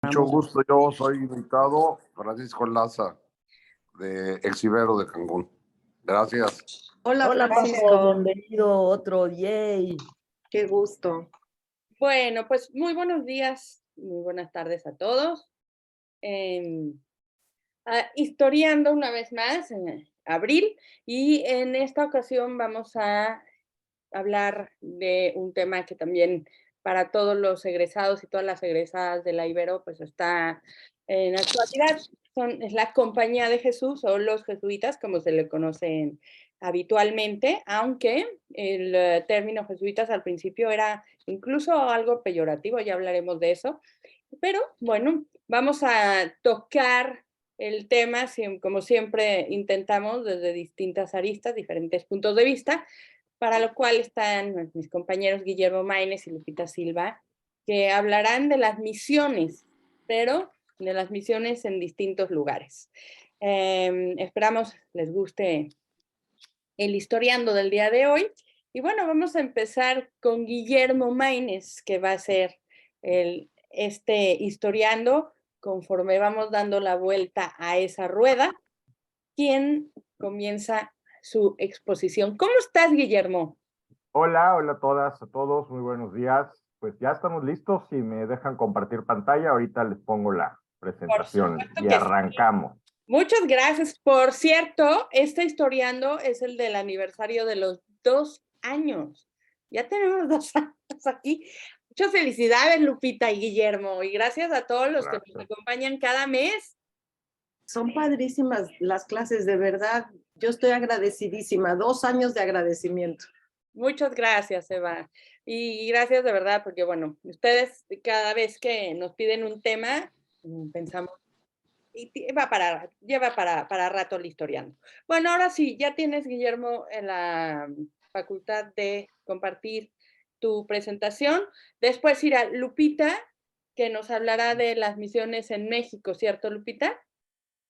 Mucho gusto, yo soy invitado Francisco Laza, de Exibero de Cancún. Gracias. Hola, Hola, Paco, Francisco. bienvenido otro, yay. Qué gusto. Bueno, pues muy buenos días, muy buenas tardes a todos. Historiando una vez más en abril, y en esta ocasión vamos a hablar de un tema que también para todos los egresados y todas las egresadas de la Ibero pues está en actualidad. Es la Compañía de Jesús o los jesuitas, como se le conocen habitualmente, aunque el término jesuitas al principio era incluso algo peyorativo, ya hablaremos de eso. Pero bueno, vamos a tocar el tema, como siempre intentamos, desde distintas aristas, diferentes puntos de vista, para lo cual están mis compañeros Guillermo Maínez y Lupita Silva, que hablarán de las misiones, pero de las misiones en distintos lugares. Esperamos les guste el historiando del día de hoy. Y bueno, vamos a empezar con Guillermo Maínez, que va a ser este historiando conforme vamos dando la vuelta a esa rueda, quien comienza su exposición. ¿Cómo estás, Guillermo? Hola, hola a todas, a todos, muy buenos días. Pues ya estamos listos, si me dejan compartir pantalla, ahorita les pongo la presentación y arrancamos. Sí. Muchas gracias. Por cierto, este historiando es el del aniversario de los 2 años. Ya tenemos 2 años aquí. Muchas felicidades, Lupita y Guillermo, y gracias a todos los que nos acompañan cada mes. Son padrísimas las clases, de verdad. Yo estoy agradecidísima. 2 años de agradecimiento. Muchas gracias, Eva. Y gracias de verdad, porque bueno, ustedes cada vez que nos piden un tema, pensamos, y lleva para rato el historiando. Bueno, ahora sí, ya tienes, Guillermo, en la facultad de compartir tu presentación. Después irá Lupita, que nos hablará de las misiones en México, ¿cierto, Lupita?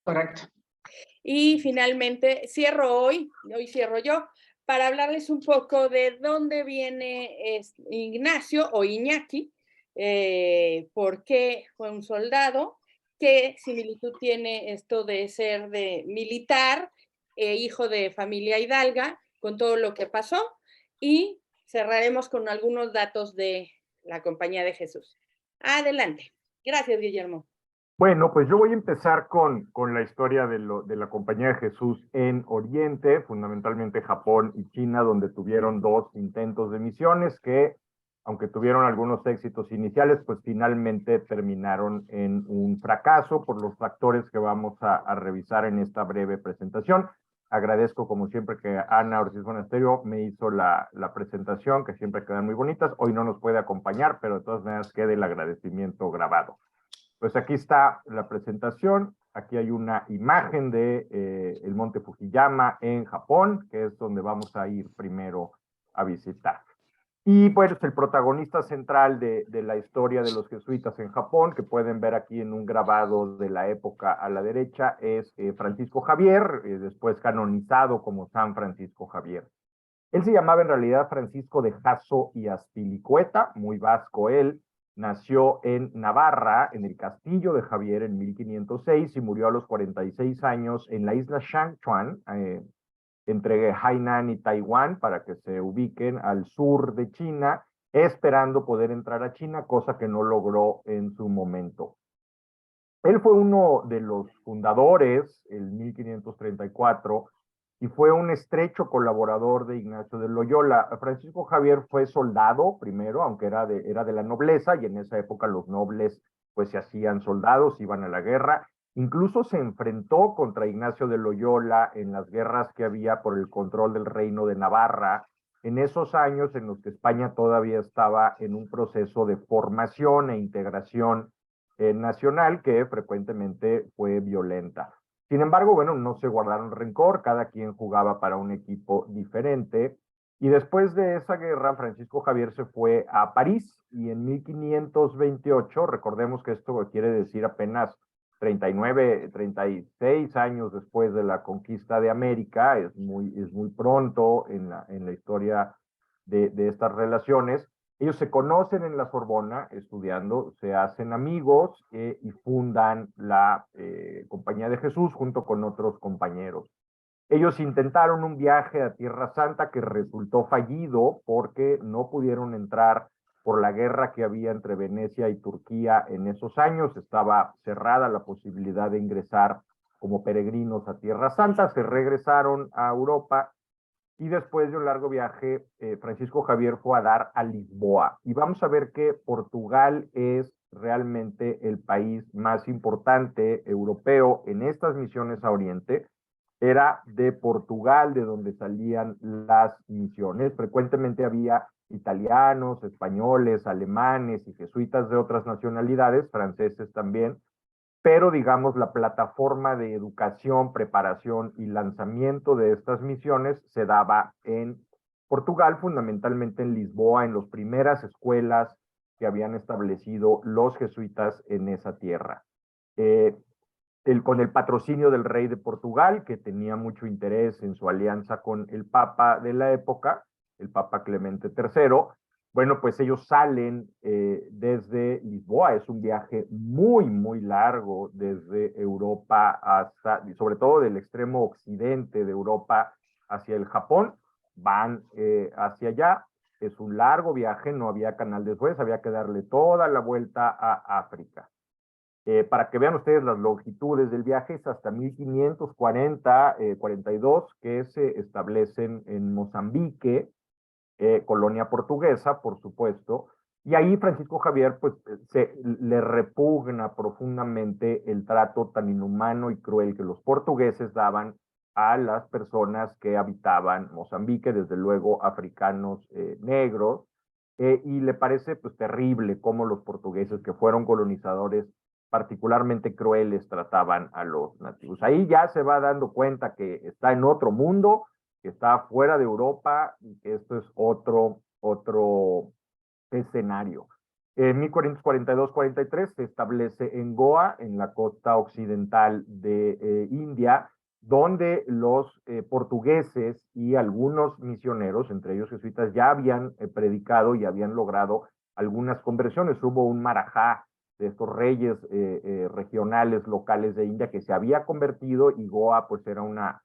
Correcto. Y finalmente hoy cierro yo, para hablarles un poco de dónde viene Ignacio o Iñaki, por qué fue un soldado, qué similitud tiene esto de ser de militar, hijo de familia hidalga, con todo lo que pasó, y cerraremos con algunos datos de la Compañía de Jesús. Adelante. Gracias, Guillermo. Bueno, pues yo voy a empezar con la historia de la Compañía de Jesús en Oriente, fundamentalmente Japón y China, donde tuvieron 2 intentos de misiones que, aunque tuvieron algunos éxitos iniciales, pues finalmente terminaron en un fracaso por los factores que vamos a revisar en esta breve presentación. Agradezco, como siempre, que Ana Ortiz Monasterio me hizo la presentación, que siempre quedan muy bonitas. Hoy no nos puede acompañar, pero de todas maneras quede el agradecimiento grabado. Pues aquí está la presentación. Aquí hay una imagen de el monte Fujiyama en Japón, que es donde vamos a ir primero a visitar. Y pues el protagonista central de la historia de los jesuitas en Japón, que pueden ver aquí en un grabado de la época a la derecha, es Francisco Javier, después canonizado como San Francisco Javier. Él se llamaba en realidad Francisco de Jasso y Azpilicueta, muy vasco él. Nació en Navarra, en el castillo de Javier en 1506 y murió a los 46 años en la isla Shangchuan, entre Hainan y Taiwán, para que se ubiquen al sur de China, esperando poder entrar a China, cosa que no logró en su momento. Él fue uno de los fundadores, en 1534, y fue un estrecho colaborador de Ignacio de Loyola. Francisco Javier fue soldado primero, aunque era de la nobleza, y en esa época los nobles pues se hacían soldados, iban a la guerra. Incluso se enfrentó contra Ignacio de Loyola en las guerras que había por el control del reino de Navarra, en esos años en los que España todavía estaba en un proceso de formación e integración nacional que frecuentemente fue violenta. Sin embargo, bueno, no se guardaron rencor, cada quien jugaba para un equipo diferente. Y después de esa guerra, Francisco Javier se fue a París y en 1528, recordemos que esto quiere decir apenas 39, 36 años después de la conquista de América, es muy pronto en la historia de estas relaciones, Ellos se conocen en la Sorbona estudiando, se hacen amigos y fundan la Compañía de Jesús junto con otros compañeros. Ellos intentaron un viaje a Tierra Santa que resultó fallido porque no pudieron entrar por la guerra que había entre Venecia y Turquía en esos años. Estaba cerrada la posibilidad de ingresar como peregrinos a Tierra Santa. Se regresaron a Europa y después de un largo viaje, Francisco Javier fue a dar a Lisboa. Y vamos a ver que Portugal es realmente el país más importante europeo en estas misiones a Oriente. Era de Portugal de donde salían las misiones. Frecuentemente había italianos, españoles, alemanes y jesuitas de otras nacionalidades, franceses también, pero digamos la plataforma de educación, preparación y lanzamiento de estas misiones se daba en Portugal, fundamentalmente en Lisboa, en las primeras escuelas que habían establecido los jesuitas en esa tierra. Con el patrocinio del rey de Portugal, que tenía mucho interés en su alianza con el Papa de la época, el Papa Clemente III, bueno, pues ellos salen desde Lisboa. Es un viaje muy, muy largo desde Europa hasta, sobre todo del extremo occidente de Europa hacia el Japón. Van hacia allá. Es un largo viaje, no había canal de Suez, había que darle toda la vuelta a África. Para que vean ustedes las longitudes del viaje, es hasta 1542 que se establecen en Mozambique, colonia portuguesa, por supuesto, y ahí Francisco Javier pues le repugna profundamente el trato tan inhumano y cruel que los portugueses daban a las personas que habitaban Mozambique, desde luego africanos negros, y le parece pues terrible cómo los portugueses, que fueron colonizadores particularmente crueles, trataban a los nativos. Ahí ya se va dando cuenta que está en otro mundo, que está fuera de Europa y que esto es otro escenario. En 1442-43 se establece en Goa, en la costa occidental de India, donde los portugueses y algunos misioneros, entre ellos jesuitas, ya habían predicado y habían logrado algunas conversiones. Hubo un marajá de estos reyes regionales locales de India que se había convertido, y Goa pues era una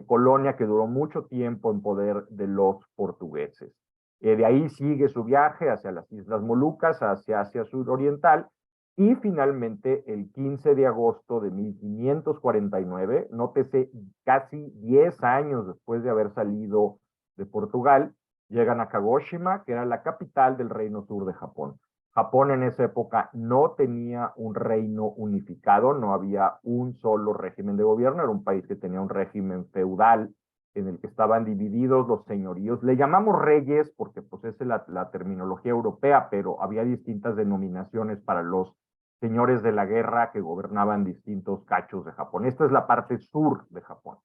colonia que duró mucho tiempo en poder de los portugueses. De ahí sigue su viaje hacia las Islas Molucas, hacia Asia Suroriental, y finalmente el 15 de agosto de 1549, nótese, casi 10 años después de haber salido de Portugal, llegan a Kagoshima, que era la capital del Reino Sur de Japón. Japón en esa época no tenía un reino unificado, no había un solo régimen de gobierno, era un país que tenía un régimen feudal en el que estaban divididos los señoríos. Le llamamos reyes porque pues es la terminología europea, pero había distintas denominaciones para los señores de la guerra que gobernaban distintos cachos de Japón. Esta es la parte sur de Japón.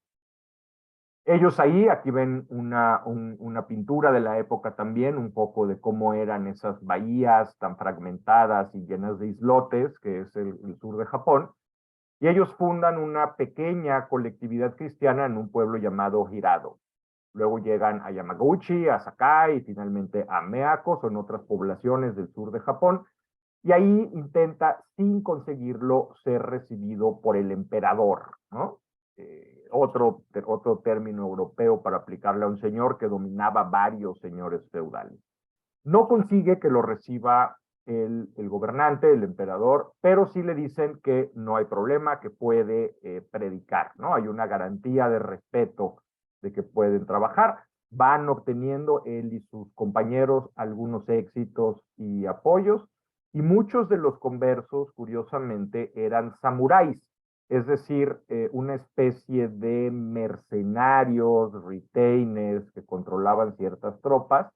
Ellos ahí, aquí ven una pintura de la época también, un poco de cómo eran esas bahías tan fragmentadas y llenas de islotes, que es el sur de Japón, y ellos fundan una pequeña colectividad cristiana en un pueblo llamado Hirado. Luego llegan a Yamaguchi, a Sakai y finalmente a Meako, son otras poblaciones del sur de Japón, y ahí intenta, sin conseguirlo, ser recibido por el emperador, ¿no? Otro término europeo para aplicarle a un señor que dominaba varios señores feudales. No consigue que lo reciba el gobernante, el emperador, pero sí le dicen que no hay problema, que puede predicar, ¿no? Hay una garantía de respeto de que pueden trabajar. Van obteniendo él y sus compañeros algunos éxitos y apoyos, y muchos de los conversos, curiosamente, eran samuráis, es decir, una especie de mercenarios, retainers que controlaban ciertas tropas.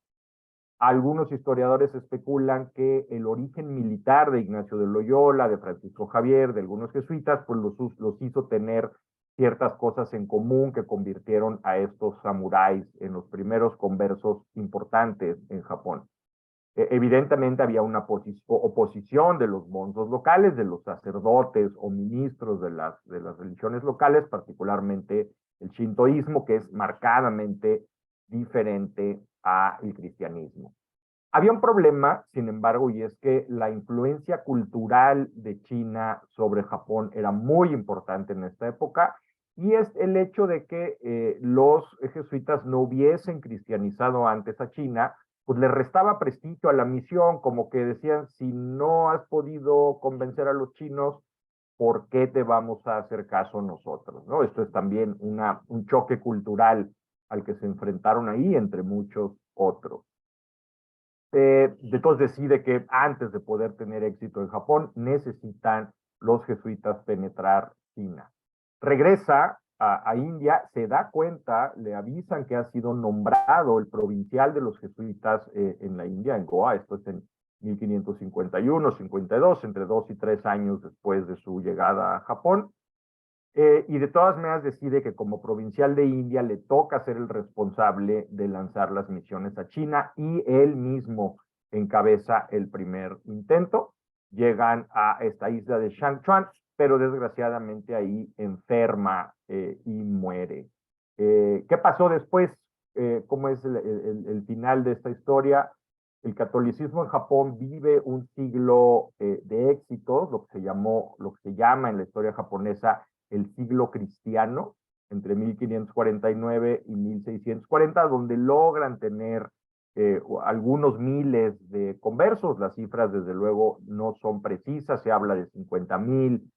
Algunos historiadores especulan que el origen militar de Ignacio de Loyola, de Francisco Javier, de algunos jesuitas, pues los hizo tener ciertas cosas en común que convirtieron a estos samuráis en los primeros conversos importantes en Japón. Evidentemente había una oposición de los bonzos locales, de los sacerdotes o ministros de las religiones locales, particularmente el shintoísmo, que es marcadamente diferente al cristianismo. Había un problema, sin embargo, y es que la influencia cultural de China sobre Japón era muy importante en esta época, y es el hecho de que los jesuitas no hubiesen cristianizado antes a China, pues le restaba prestigio a la misión, como que decían, si no has podido convencer a los chinos, ¿por qué te vamos a hacer caso nosotros? ¿No? Esto es también un choque cultural al que se enfrentaron ahí, entre muchos otros. Entonces decide que antes de poder tener éxito en Japón, necesitan los jesuitas penetrar China. Regresa a India, se da cuenta, le avisan que ha sido nombrado el provincial de los jesuitas en la India, en Goa, esto es en 1551, 52, entre 2 y 3 años después de su llegada a Japón. Y de todas maneras decide que como provincial de India le toca ser el responsable de lanzar las misiones a China, y él mismo encabeza el primer intento. Llegan a esta isla de Shangchuan, pero desgraciadamente ahí enferma y muere. ¿Qué pasó después? ¿Cómo es el final de esta historia? El catolicismo en Japón vive un siglo de éxitos, lo que se llama en la historia japonesa el siglo cristiano, entre 1549 y 1640, donde logran tener algunos miles de conversos. Las cifras, desde luego, no son precisas, se habla de 50,000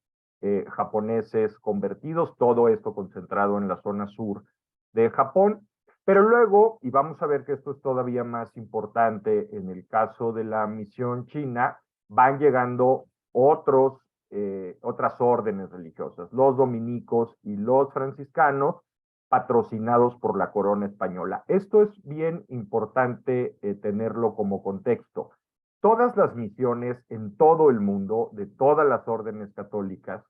japoneses convertidos, todo esto concentrado en la zona sur de Japón. Pero luego, y vamos a ver que esto es todavía más importante en el caso de la misión china, van llegando otras órdenes religiosas, los dominicos y los franciscanos, patrocinados por la corona española. Esto es bien importante tenerlo como contexto. Todas las misiones en todo el mundo, de todas las órdenes católicas,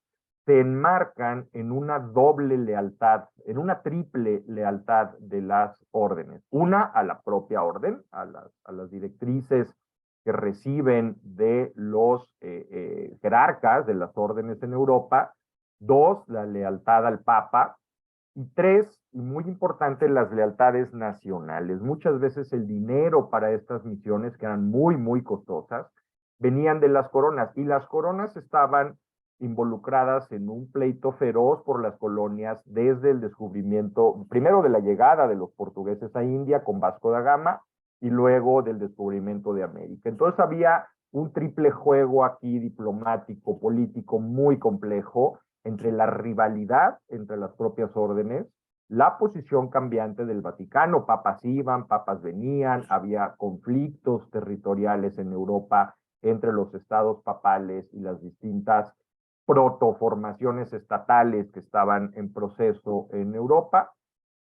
se enmarcan en una doble lealtad, en una triple lealtad de las órdenes. Una, a la propia orden, a las directrices que reciben de los jerarcas de las órdenes en Europa. Dos, la lealtad al Papa. Y tres, y muy importante, las lealtades nacionales. Muchas veces el dinero para estas misiones, que eran muy, muy costosas, venían de las coronas, y las coronas estaban involucradas en un pleito feroz por las colonias desde el descubrimiento, primero de la llegada de los portugueses a India con Vasco da Gama, y luego del descubrimiento de América. Entonces había un triple juego aquí diplomático, político, muy complejo, entre la rivalidad entre las propias órdenes, la posición cambiante del Vaticano, papas iban, papas venían, había conflictos territoriales en Europa entre los estados papales y las distintas protoformaciones estatales que estaban en proceso en Europa,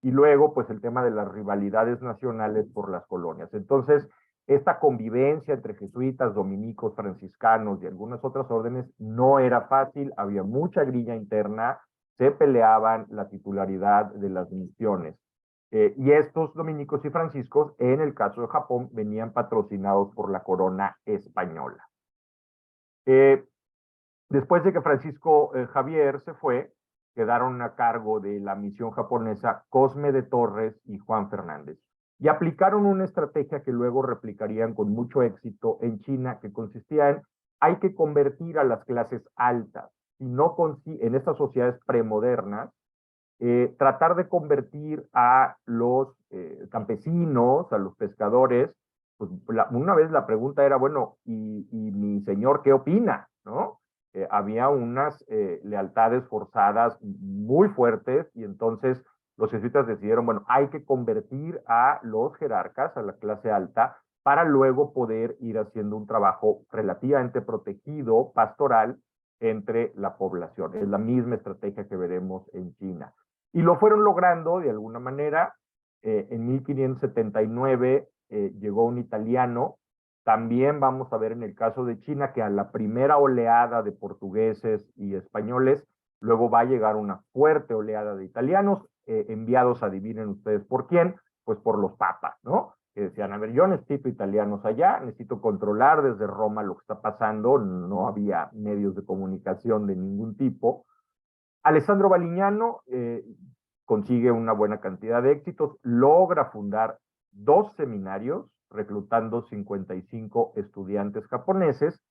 y luego pues el tema de las rivalidades nacionales por las colonias. Entonces, esta convivencia entre jesuitas, dominicos, franciscanos y algunas otras órdenes no era fácil, había mucha grilla interna, se peleaban la titularidad de las misiones. Y estos dominicos y franciscos, en el caso de Japón, venían patrocinados por la corona española. Después de que Francisco Javier se fue, quedaron a cargo de la misión japonesa Cosme de Torres y Juan Fernández. Y aplicaron una estrategia que luego replicarían con mucho éxito en China, que consistía en: hay que convertir a las clases altas, y no en estas sociedades premodernas, tratar de convertir a los campesinos, a los pescadores. Pues una vez la pregunta era, bueno, ¿y mi señor qué opina? ¿No? Había unas lealtades forzadas muy fuertes, y entonces los jesuitas decidieron, bueno, hay que convertir a los jerarcas, a la clase alta, para luego poder ir haciendo un trabajo relativamente protegido, pastoral, entre la población. Es la misma estrategia que veremos en China. Y lo fueron logrando de alguna manera. En 1579 llegó un italiano. También vamos a ver en el caso de China que a la primera oleada de portugueses y españoles, luego va a llegar una fuerte oleada de italianos, enviados, adivinen ustedes por quién, pues por los papas, ¿no? Que decían, a ver, yo necesito italianos allá, necesito controlar desde Roma lo que está pasando, no había medios de comunicación de ningún tipo. Alessandro Balignano consigue una buena cantidad de éxitos, logra fundar 2 seminarios reclutando 55 estudiantes japoneses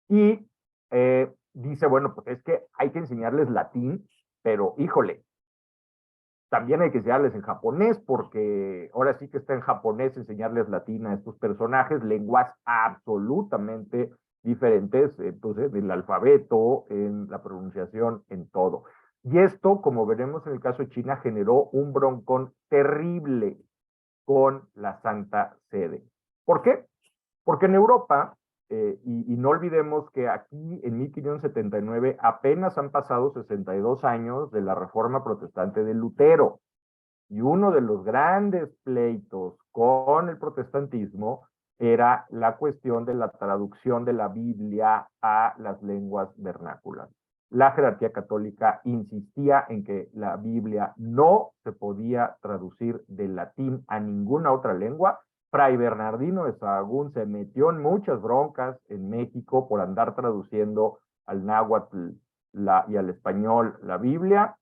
y dice, bueno, pues es que hay que enseñarles latín, pero híjole, también hay que enseñarles en japonés, porque ahora sí que está en japonés enseñarles latín a estos personajes, lenguas absolutamente diferentes, entonces, del alfabeto, en la pronunciación, en todo. Y esto, como veremos en el caso de China, generó un broncón terrible con la Santa Sede. ¿Por qué? Porque en Europa, y no olvidemos que aquí en 1579 apenas han pasado 62 años de la Reforma Protestante de Lutero, y uno de los grandes pleitos con el protestantismo era la cuestión de la traducción de la Biblia a las lenguas vernáculas. La jerarquía católica insistía en que la Biblia no se podía traducir del latín a ninguna otra lengua. Fray Bernardino de Sahagún se metió en muchas broncas en México por andar traduciendo al náhuatl y al español la Biblia.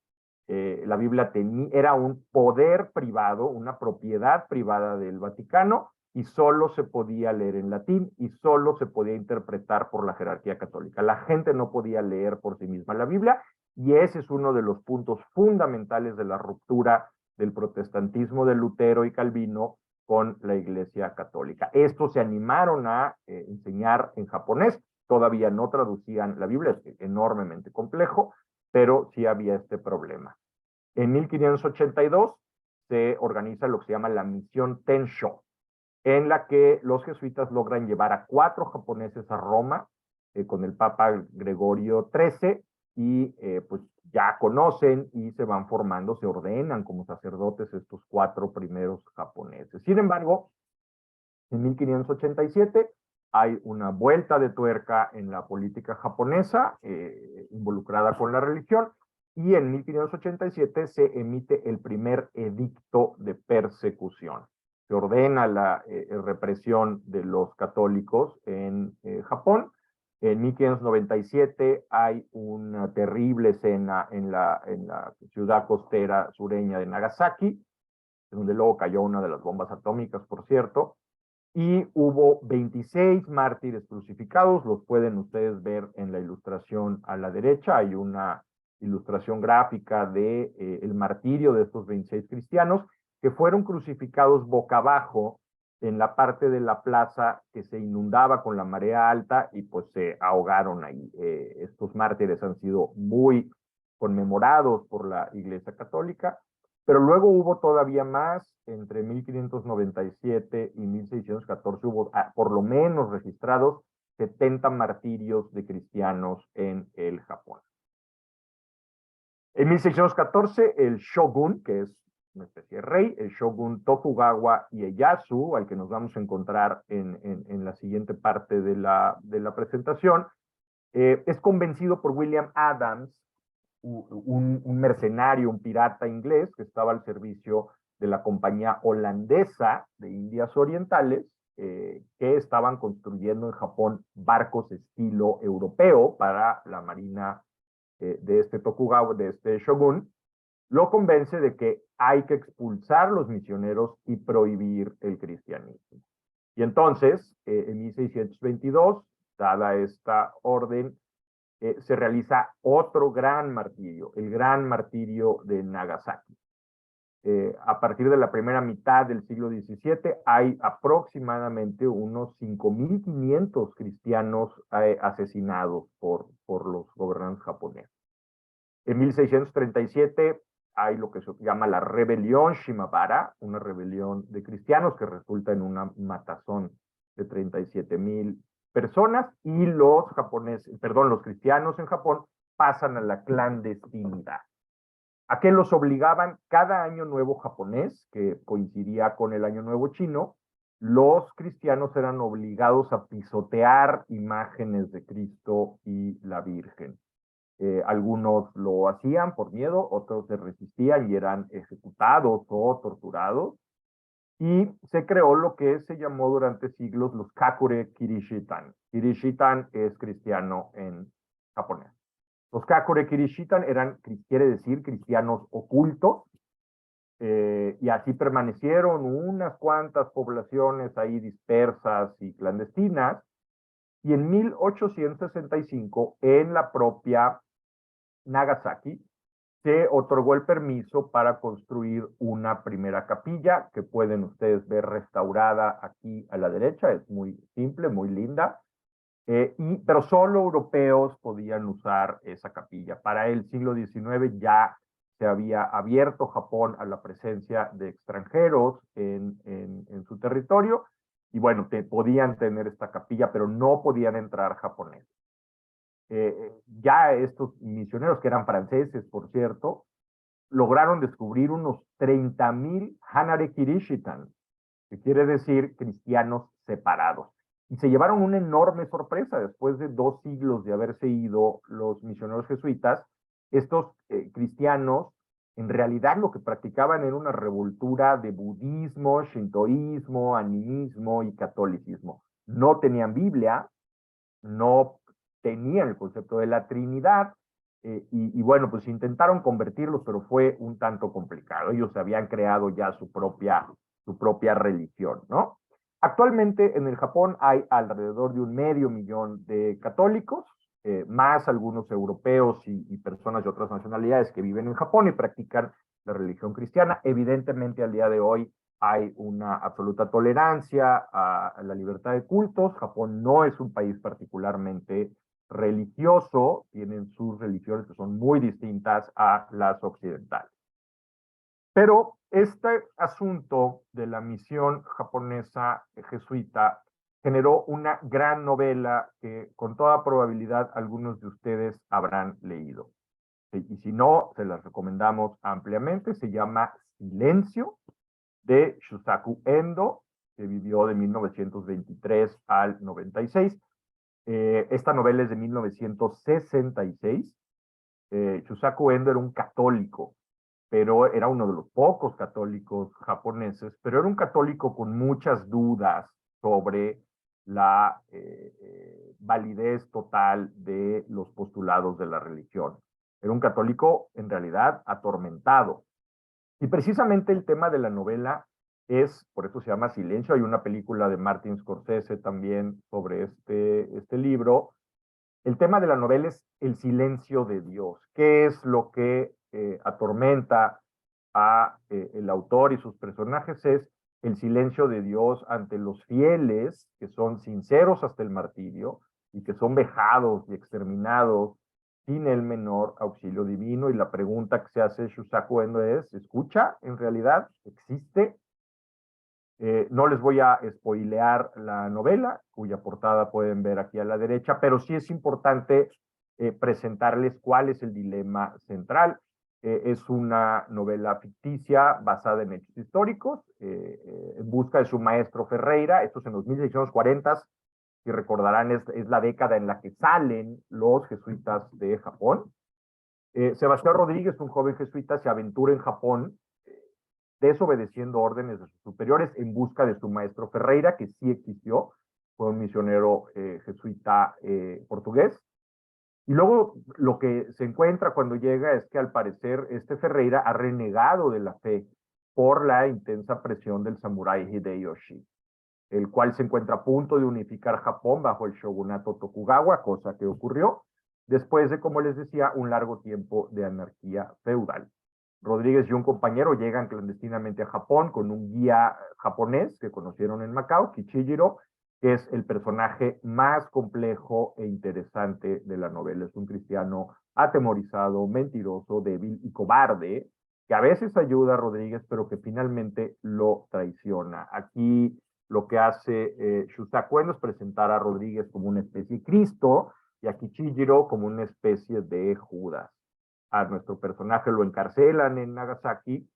La Biblia era un poder privado, una propiedad privada del Vaticano, y solo se podía leer en latín y solo se podía interpretar por la jerarquía católica. La gente no podía leer por sí misma la Biblia, y ese es uno de los puntos fundamentales de la ruptura del protestantismo de Lutero y Calvino con la Iglesia Católica. Estos se animaron a enseñar en japonés, todavía no traducían la Biblia, es enormemente complejo, pero sí había este problema. En 1582 se organiza lo que se llama la misión Tensho, en la que los jesuitas logran llevar a 4 japoneses a Roma con el Papa Gregorio XIII, y pues ya conocen y se van formando, se ordenan como sacerdotes estos 4 primeros japoneses. Sin embargo, en 1587 hay una vuelta de tuerca en la política japonesa involucrada con la religión, y en 1587 se emite el primer edicto de persecución. Se ordena la represión de los católicos en Japón. En 1597 hay una terrible escena en la ciudad costera sureña de Nagasaki, donde luego cayó una de las bombas atómicas, por cierto, y hubo 26 mártires crucificados. Los pueden ustedes ver en la ilustración a la derecha. Hay una ilustración gráfica de el martirio de estos 26 cristianos que fueron crucificados boca abajo en la parte de la plaza que se inundaba con la marea alta, y pues se ahogaron ahí. Estos mártires han sido muy conmemorados por la Iglesia Católica, pero luego hubo todavía más. Entre 1597 y 1614 hubo por lo menos registrados 70 martirios de cristianos en el Japón. En 1614, el shogun, que es una especie de rey, el shogun Tokugawa Ieyasu, al que nos vamos a encontrar en la siguiente parte de la presentación, es convencido por William Adams, un mercenario, un pirata inglés que estaba al servicio de la compañía holandesa de Indias Orientales, que estaban construyendo en Japón barcos estilo europeo para la marina de este Tokugawa, de este shogun. Lo convence de que hay que expulsar los misioneros y prohibir el cristianismo. Y entonces, en 1622, dada esta orden, se realiza otro gran martirio, el gran martirio de Nagasaki. A partir de la primera mitad del siglo XVII hay aproximadamente unos 5.500 cristianos asesinados por los gobernantes japoneses. En 1637 hay lo que se llama la rebelión Shimabara, una rebelión de cristianos que resulta en una matazón de 37,000 personas, y los cristianos en Japón pasan a la clandestinidad. ¿A qué los obligaban? Cada año nuevo japonés, que coincidía con el año nuevo chino, los cristianos eran obligados a pisotear imágenes de Cristo y la Virgen. Algunos lo hacían por miedo, otros se resistían y eran ejecutados o torturados. Y se creó lo que se llamó durante siglos los Kakure Kirishitan. Kirishitan es cristiano en japonés. Los Kakure Kirishitan quiere decir cristianos ocultos. y así permanecieron unas cuantas poblaciones ahí dispersas y clandestinas, y en 1865, en la propia Nagasaki, se otorgó el permiso para construir una primera capilla que pueden ustedes ver restaurada aquí a la derecha. Es muy simple, muy linda, pero solo europeos podían usar esa capilla. Para el siglo XIX ya se había abierto Japón a la presencia de extranjeros en su territorio, y bueno, podían tener esta capilla, pero no podían entrar japoneses. Ya estos misioneros, que eran franceses, por cierto, lograron descubrir unos 30,000 Hanare Kirishitan, que quiere decir cristianos separados. Y se llevaron una enorme sorpresa después de 2 siglos de haberse ido los misioneros jesuitas. Estos cristianos, en realidad lo que practicaban era una revoltura de budismo, shintoísmo, animismo y catolicismo. No tenían Biblia, no tenían el concepto de la Trinidad, y bueno, pues intentaron convertirlos, pero fue un tanto complicado. Ellos habían creado ya su propia religión, ¿no? Actualmente en el Japón hay alrededor de 500,000 de católicos, más algunos europeos y personas de otras nacionalidades que viven en Japón y practican la religión cristiana. Evidentemente, al día de hoy hay una absoluta tolerancia a la libertad de cultos. Japón no es un país particularmente religioso, tienen sus religiones que son muy distintas a las occidentales. Pero este asunto de la misión japonesa jesuita generó una gran novela que con toda probabilidad algunos de ustedes habrán leído. Y si no, se las recomendamos ampliamente. Se llama Silencio, de Shusaku Endo, que vivió de 1923 al 96. Esta novela es de 1966. Shusaku Endo era un católico, pero era uno de los pocos católicos japoneses, pero era un católico con muchas dudas sobre la validez total de los postulados de la religión. Era un católico en realidad atormentado. Y precisamente el tema de la novela por eso se llama Silencio. Hay una película de Martin Scorsese también sobre este libro. El tema de la novela es el silencio de Dios. ¿Qué es lo que atormenta a el autor y sus personajes? Es el silencio de Dios ante los fieles que son sinceros hasta el martirio y que son vejados y exterminados sin el menor auxilio divino. Y la pregunta que se hace Shusaku Endo es, ¿escucha? ¿En realidad existe? No les voy a spoilear la novela, cuya portada pueden ver aquí a la derecha, pero sí es importante presentarles cuál es el dilema central. Es una novela ficticia basada en hechos históricos, en busca de su maestro Ferreira. Esto es en los 1640, si recordarán, es la década en la que salen los jesuitas de Japón. Sebastián Rodríguez, un joven jesuita, se aventura en Japón, desobedeciendo órdenes de sus superiores en busca de su maestro Ferreira, que sí existió, fue un misionero jesuita portugués. Y luego lo que se encuentra cuando llega es que al parecer este Ferreira ha renegado de la fe por la intensa presión del samurái Hideyoshi, el cual se encuentra a punto de unificar Japón bajo el shogunato Tokugawa, cosa que ocurrió después de, como les decía, un largo tiempo de anarquía feudal. Rodríguez y un compañero llegan clandestinamente a Japón con un guía japonés que conocieron en Macao, Kichijiro, que es el personaje más complejo e interesante de la novela. Es un cristiano atemorizado, mentiroso, débil y cobarde, que a veces ayuda a Rodríguez, pero que finalmente lo traiciona. Aquí lo que hace Shusaku Endo es presentar a Rodríguez como una especie de Cristo y a Kichijiro como una especie de Judas. A nuestro personaje lo encarcelan en Nagasaki,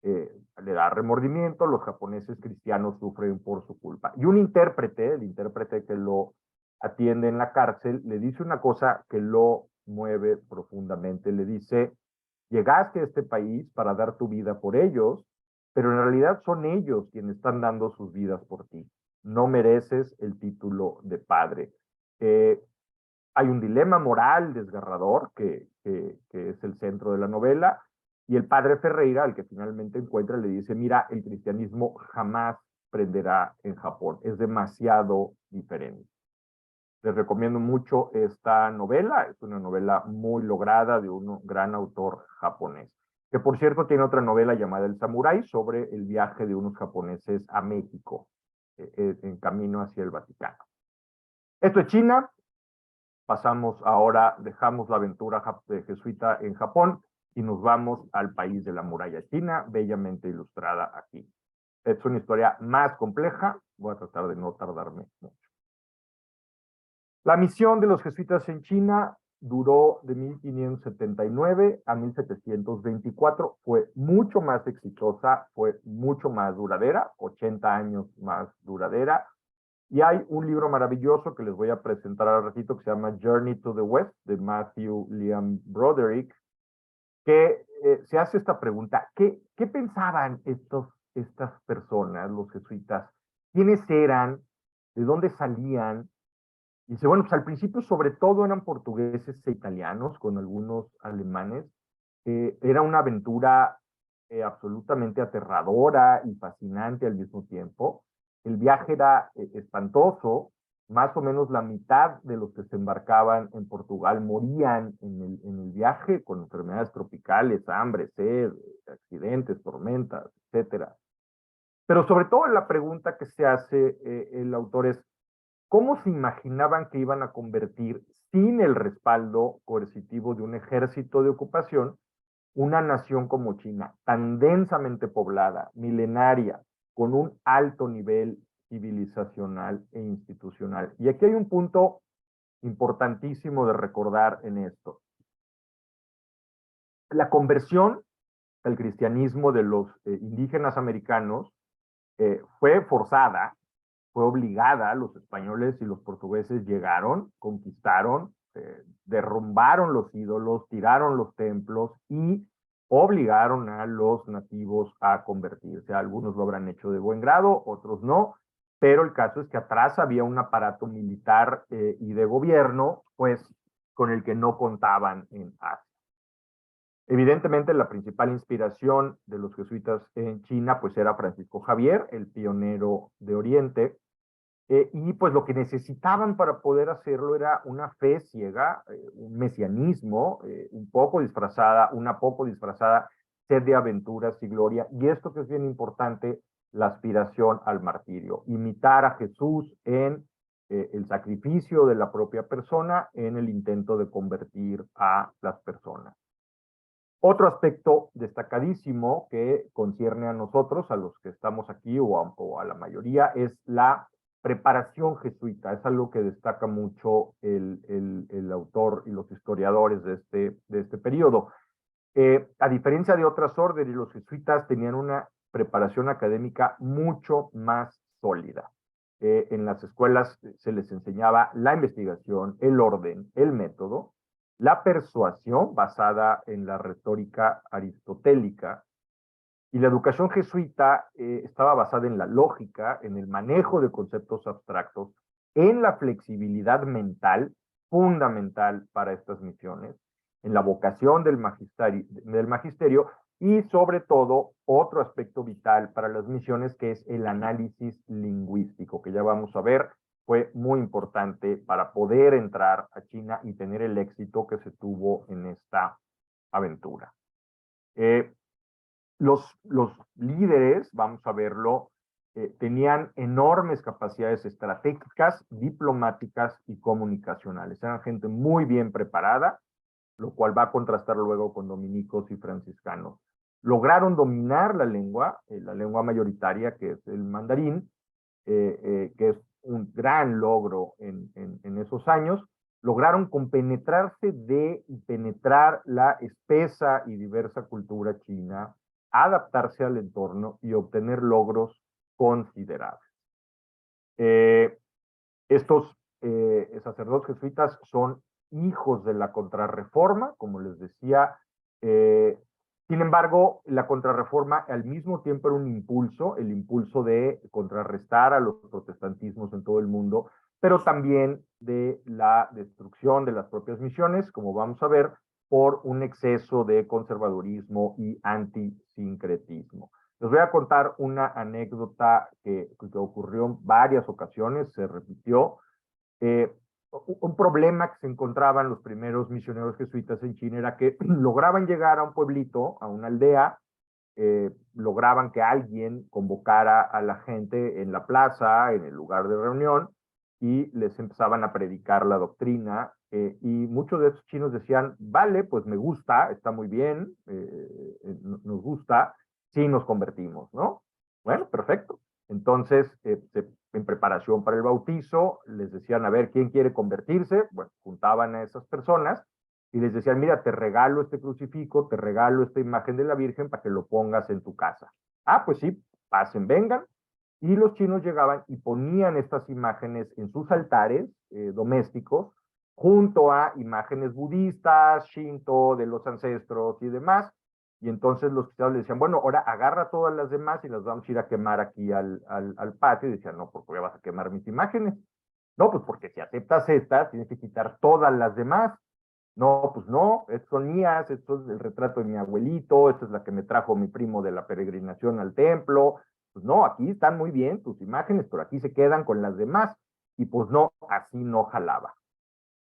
le da remordimiento, los japoneses cristianos sufren por su culpa. Y un intérprete, el intérprete que lo atiende en la cárcel, le dice una cosa que lo mueve profundamente. Le dice, llegaste a este país para dar tu vida por ellos, pero en realidad son ellos quienes están dando sus vidas por ti. No mereces el título de padre. Hay un dilema moral desgarrador que es el centro de la novela, Y el padre Ferreira, al que finalmente encuentra, le dice, mira, el cristianismo jamás prenderá en Japón, es demasiado diferente. Les recomiendo mucho esta novela, es una novela muy lograda de un gran autor japonés, que por cierto tiene otra novela llamada El Samurái sobre el viaje de unos japoneses a México, en camino hacia el Vaticano. Esto es China, pasamos ahora, dejamos la aventura jesuita en Japón y nos vamos al país de la muralla china, bellamente ilustrada aquí. Es una historia más compleja, voy a tratar de no tardarme mucho. La misión de los jesuitas en China duró de 1579 a 1724, fue mucho más exitosa, fue mucho más duradera, 80 años más duradera, y hay un libro maravilloso que les voy a presentar al ratito que se llama Journey to the West, de Matthew Liam Broderick, que se hace esta pregunta, ¿qué pensaban estas personas, los jesuitas? ¿Quiénes eran? ¿De dónde salían? Y dice, bueno, pues al principio sobre todo eran portugueses e italianos, con algunos alemanes. Era una aventura absolutamente aterradora y fascinante al mismo tiempo. El viaje era espantoso. Más o menos la mitad de los que se embarcaban en Portugal morían en el viaje con enfermedades tropicales, hambre, sed, accidentes, tormentas, etcétera. Pero sobre todo la pregunta que se hace el autor es, ¿cómo se imaginaban que iban a convertir, sin el respaldo coercitivo de un ejército de ocupación, una nación como China, tan densamente poblada, milenaria, con un alto nivel civilizacional e institucional? Y aquí hay un punto importantísimo de recordar en esto. La conversión al cristianismo de los indígenas americanos fue forzada, fue obligada. Los españoles y los portugueses llegaron, conquistaron, derrumbaron los ídolos, tiraron los templos y obligaron a los nativos a convertirse. Algunos lo habrán hecho de buen grado, otros no, pero el caso es que atrás había un aparato militar y de gobierno, pues, con el que no contaban en Asia. Evidentemente, la principal inspiración de los jesuitas en China, pues, era Francisco Javier, el pionero de Oriente, y pues lo que necesitaban para poder hacerlo era una fe ciega, un mesianismo, una poco disfrazada, sed de aventuras y gloria, y esto que es bien importante, la aspiración al martirio, imitar a Jesús en el sacrificio de la propia persona, en el intento de convertir a las personas. Otro aspecto destacadísimo que concierne a nosotros, a los que estamos aquí o a la mayoría, es la preparación jesuita. Es algo que destaca mucho el autor y los historiadores de este periodo. A diferencia de otras órdenes, los jesuitas tenían una preparación académica mucho más sólida. En las escuelas se les enseñaba la investigación, el orden, el método, la persuasión basada en la retórica aristotélica, y la educación jesuita estaba basada en la lógica, en el manejo de conceptos abstractos, en la flexibilidad mental, fundamental para estas misiones, en la vocación del magisterio y sobre todo otro aspecto vital para las misiones, que es el análisis lingüístico, que ya vamos a ver, fue muy importante para poder entrar a China y tener el éxito que se tuvo en esta aventura. Los líderes, vamos a verlo, tenían enormes capacidades estratégicas, diplomáticas y comunicacionales. Eran gente muy bien preparada, lo cual va a contrastar luego con dominicos y franciscanos. Lograron dominar la lengua mayoritaria, que es el mandarín, que es un gran logro en esos años. Lograron compenetrarse y penetrar la espesa y diversa cultura china, adaptarse al entorno y obtener logros considerables. Estos sacerdotes jesuitas son hijos de la Contrarreforma, como les decía. Sin embargo, la Contrarreforma al mismo tiempo era un impulso, el impulso de contrarrestar a los protestantismos en todo el mundo, pero también de la destrucción de las propias misiones, como vamos a ver, por un exceso de conservadurismo y antisincretismo. Les voy a contar una anécdota que ocurrió en varias ocasiones, se repitió. Un problema que se encontraban los primeros misioneros jesuitas en China era que lograban llegar a un pueblito, a una aldea, lograban que alguien convocara a la gente en la plaza, en el lugar de reunión, y les empezaban a predicar la doctrina, y muchos de esos chinos decían, vale, pues me gusta, está muy bien, nos gusta, sí nos convertimos, ¿no? Bueno, perfecto. Entonces, en preparación para el bautizo, les decían, a ver, ¿quién quiere convertirse? Bueno, juntaban a esas personas y les decían, mira, te regalo este crucifijo, te regalo esta imagen de la Virgen para que lo pongas en tu casa. Ah, pues sí, pasen, vengan. Y los chinos llegaban y ponían estas imágenes en sus altares domésticos, junto a imágenes budistas, shinto, de los ancestros y demás. Y entonces los cristianos le decían, bueno, ahora agarra todas las demás y las vamos a ir a quemar aquí al patio. Y decían, no, ¿por qué vas a quemar mis imágenes? No, pues porque si aceptas estas, tienes que quitar todas las demás. No, pues no, estas son mías, esto es el retrato de mi abuelito, esta es la que me trajo mi primo de la peregrinación al templo. Pues no, aquí están muy bien tus imágenes, pero aquí se quedan con las demás. Y pues no, así no jalaba.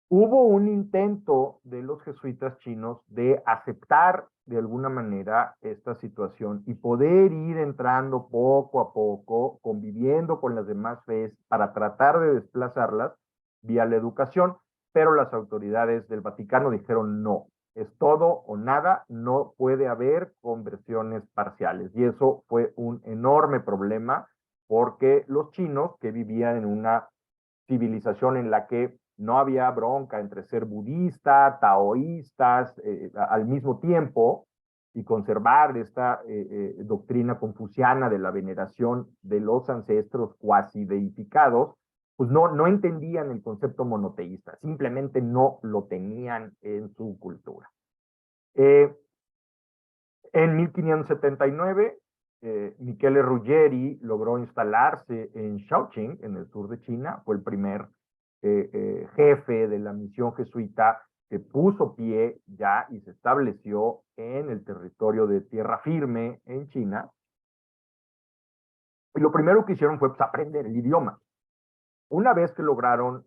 Hubo un intento de los jesuitas chinos de aceptar de alguna manera esta situación y poder ir entrando poco a poco, conviviendo con las demás fees para tratar de desplazarlas vía la educación, pero las autoridades del Vaticano dijeron no, es todo o nada, no puede haber conversiones parciales. Y eso fue un enorme problema porque los chinos, que vivían en una civilización en la que no había bronca entre ser budista, taoístas, al mismo tiempo, y conservar esta doctrina confuciana de la veneración de los ancestros cuasi deificados, pues no entendían el concepto monoteísta, simplemente no lo tenían en su cultura. En 1579, Michele Ruggeri logró instalarse en Shaoxing, en el sur de China, fue el primer jefe de la misión jesuita que puso pie ya y se estableció en el territorio de Tierra Firme en China. Y lo primero que hicieron fue pues, aprender el idioma. Una vez que lograron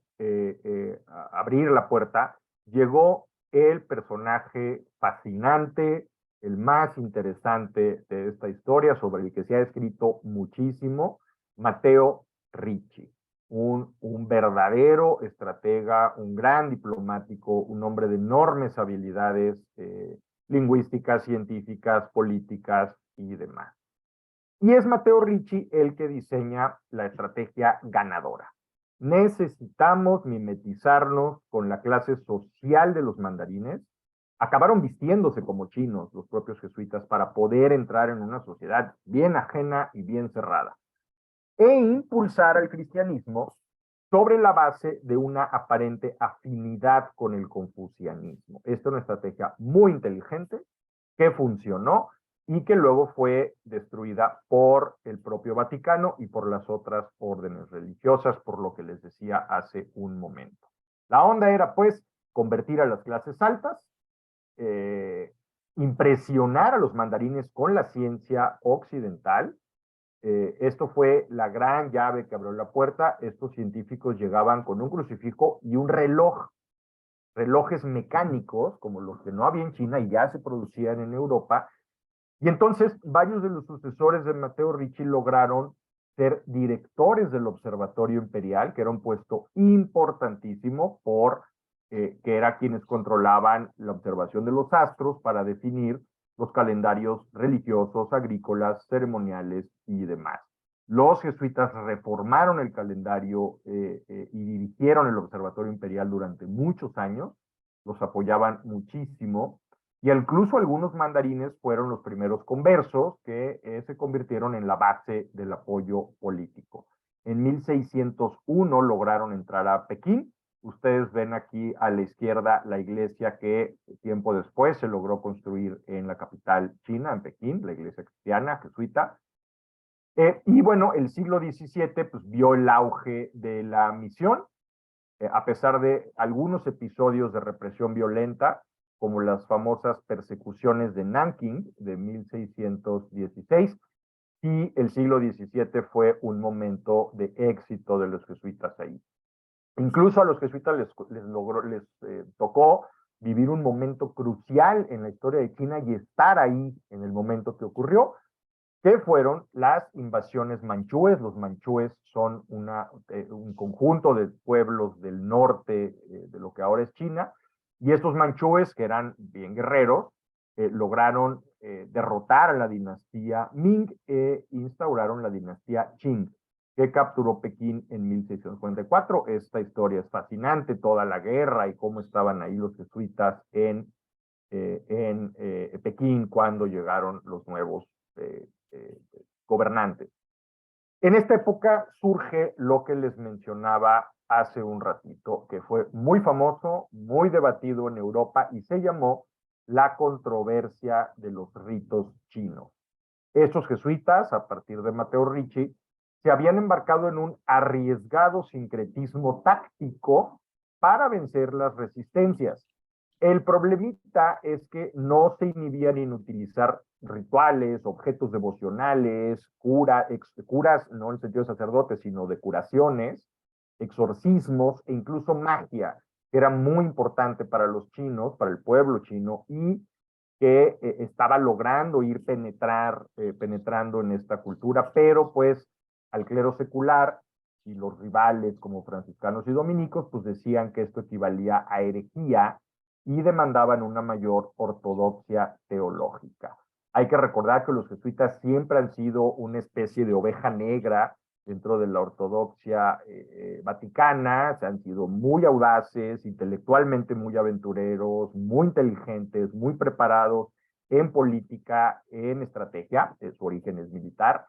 abrir la puerta, llegó el personaje fascinante, el más interesante de esta historia, sobre el que se ha escrito muchísimo, Matteo Ricci. Un verdadero estratega, un gran diplomático, un hombre de enormes habilidades lingüísticas, científicas, políticas y demás. Y es Matteo Ricci el que diseña la estrategia ganadora. Necesitamos mimetizarnos con la clase social de los mandarines. Acabaron vistiéndose como chinos los propios jesuitas para poder entrar en una sociedad bien ajena y bien cerrada e impulsar al cristianismo sobre la base de una aparente afinidad con el confucianismo. Esta es una estrategia muy inteligente que funcionó y que luego fue destruida por el propio Vaticano y por las otras órdenes religiosas, por lo que les decía hace un momento. La onda era, pues, convertir a las clases altas, impresionar a los mandarines con la ciencia occidental. Esto fue la gran llave que abrió la puerta. Estos científicos llegaban con un crucifijo y un reloj, relojes mecánicos, como los que no había en China y ya se producían en Europa. Y entonces varios de los sucesores de Matteo Ricci lograron ser directores del Observatorio Imperial, que era un puesto importantísimo que era quienes controlaban la observación de los astros para definir los calendarios religiosos, agrícolas, ceremoniales y demás. Los jesuitas reformaron el calendario y dirigieron el Observatorio Imperial durante muchos años, los apoyaban muchísimo, y incluso algunos mandarines fueron los primeros conversos que se convirtieron en la base del apoyo político. En 1601 lograron entrar a Pekín. Ustedes ven aquí a la izquierda la iglesia que tiempo después se logró construir en la capital china, en Pekín, la iglesia cristiana, jesuita. Y bueno, el siglo XVII pues, vio el auge de la misión, a pesar de algunos episodios de represión violenta. como las famosas persecuciones de Nanking de 1616, y el siglo XVII fue un momento de éxito de los jesuitas ahí. Incluso a los jesuitas les tocó vivir un momento crucial en la historia de China y estar ahí en el momento que ocurrió, que fueron las invasiones manchúes. Los manchúes son un conjunto de pueblos del norte de lo que ahora es China, y estos manchúes, que eran bien guerreros, lograron derrotar a la dinastía Ming e instauraron la dinastía Qing, que capturó Pekín en 1644. Esta historia es fascinante, toda la guerra y cómo estaban ahí los jesuitas en Pekín cuando llegaron los nuevos gobernantes. En esta época surge lo que les mencionaba hace un ratito, que fue muy famoso, muy debatido en Europa y se llamó la controversia de los ritos chinos. Estos jesuitas, a partir de Matteo Ricci, se habían embarcado en un arriesgado sincretismo táctico para vencer las resistencias. El problemita es que no se inhibían en utilizar rituales, objetos devocionales, curas, no en el sentido de sacerdotes, sino de curaciones, exorcismos e incluso magia, que era muy importante para los chinos, para el pueblo chino, y que estaba logrando ir penetrando en esta cultura, pero pues al clero secular y los rivales como franciscanos y dominicos, pues decían que esto equivalía a herejía y demandaban una mayor ortodoxia teológica. Hay que recordar que los jesuitas siempre han sido una especie de oveja negra dentro de la ortodoxia vaticana. Se han sido muy audaces, intelectualmente muy aventureros, muy inteligentes, muy preparados en política, en estrategia. Su origen es militar.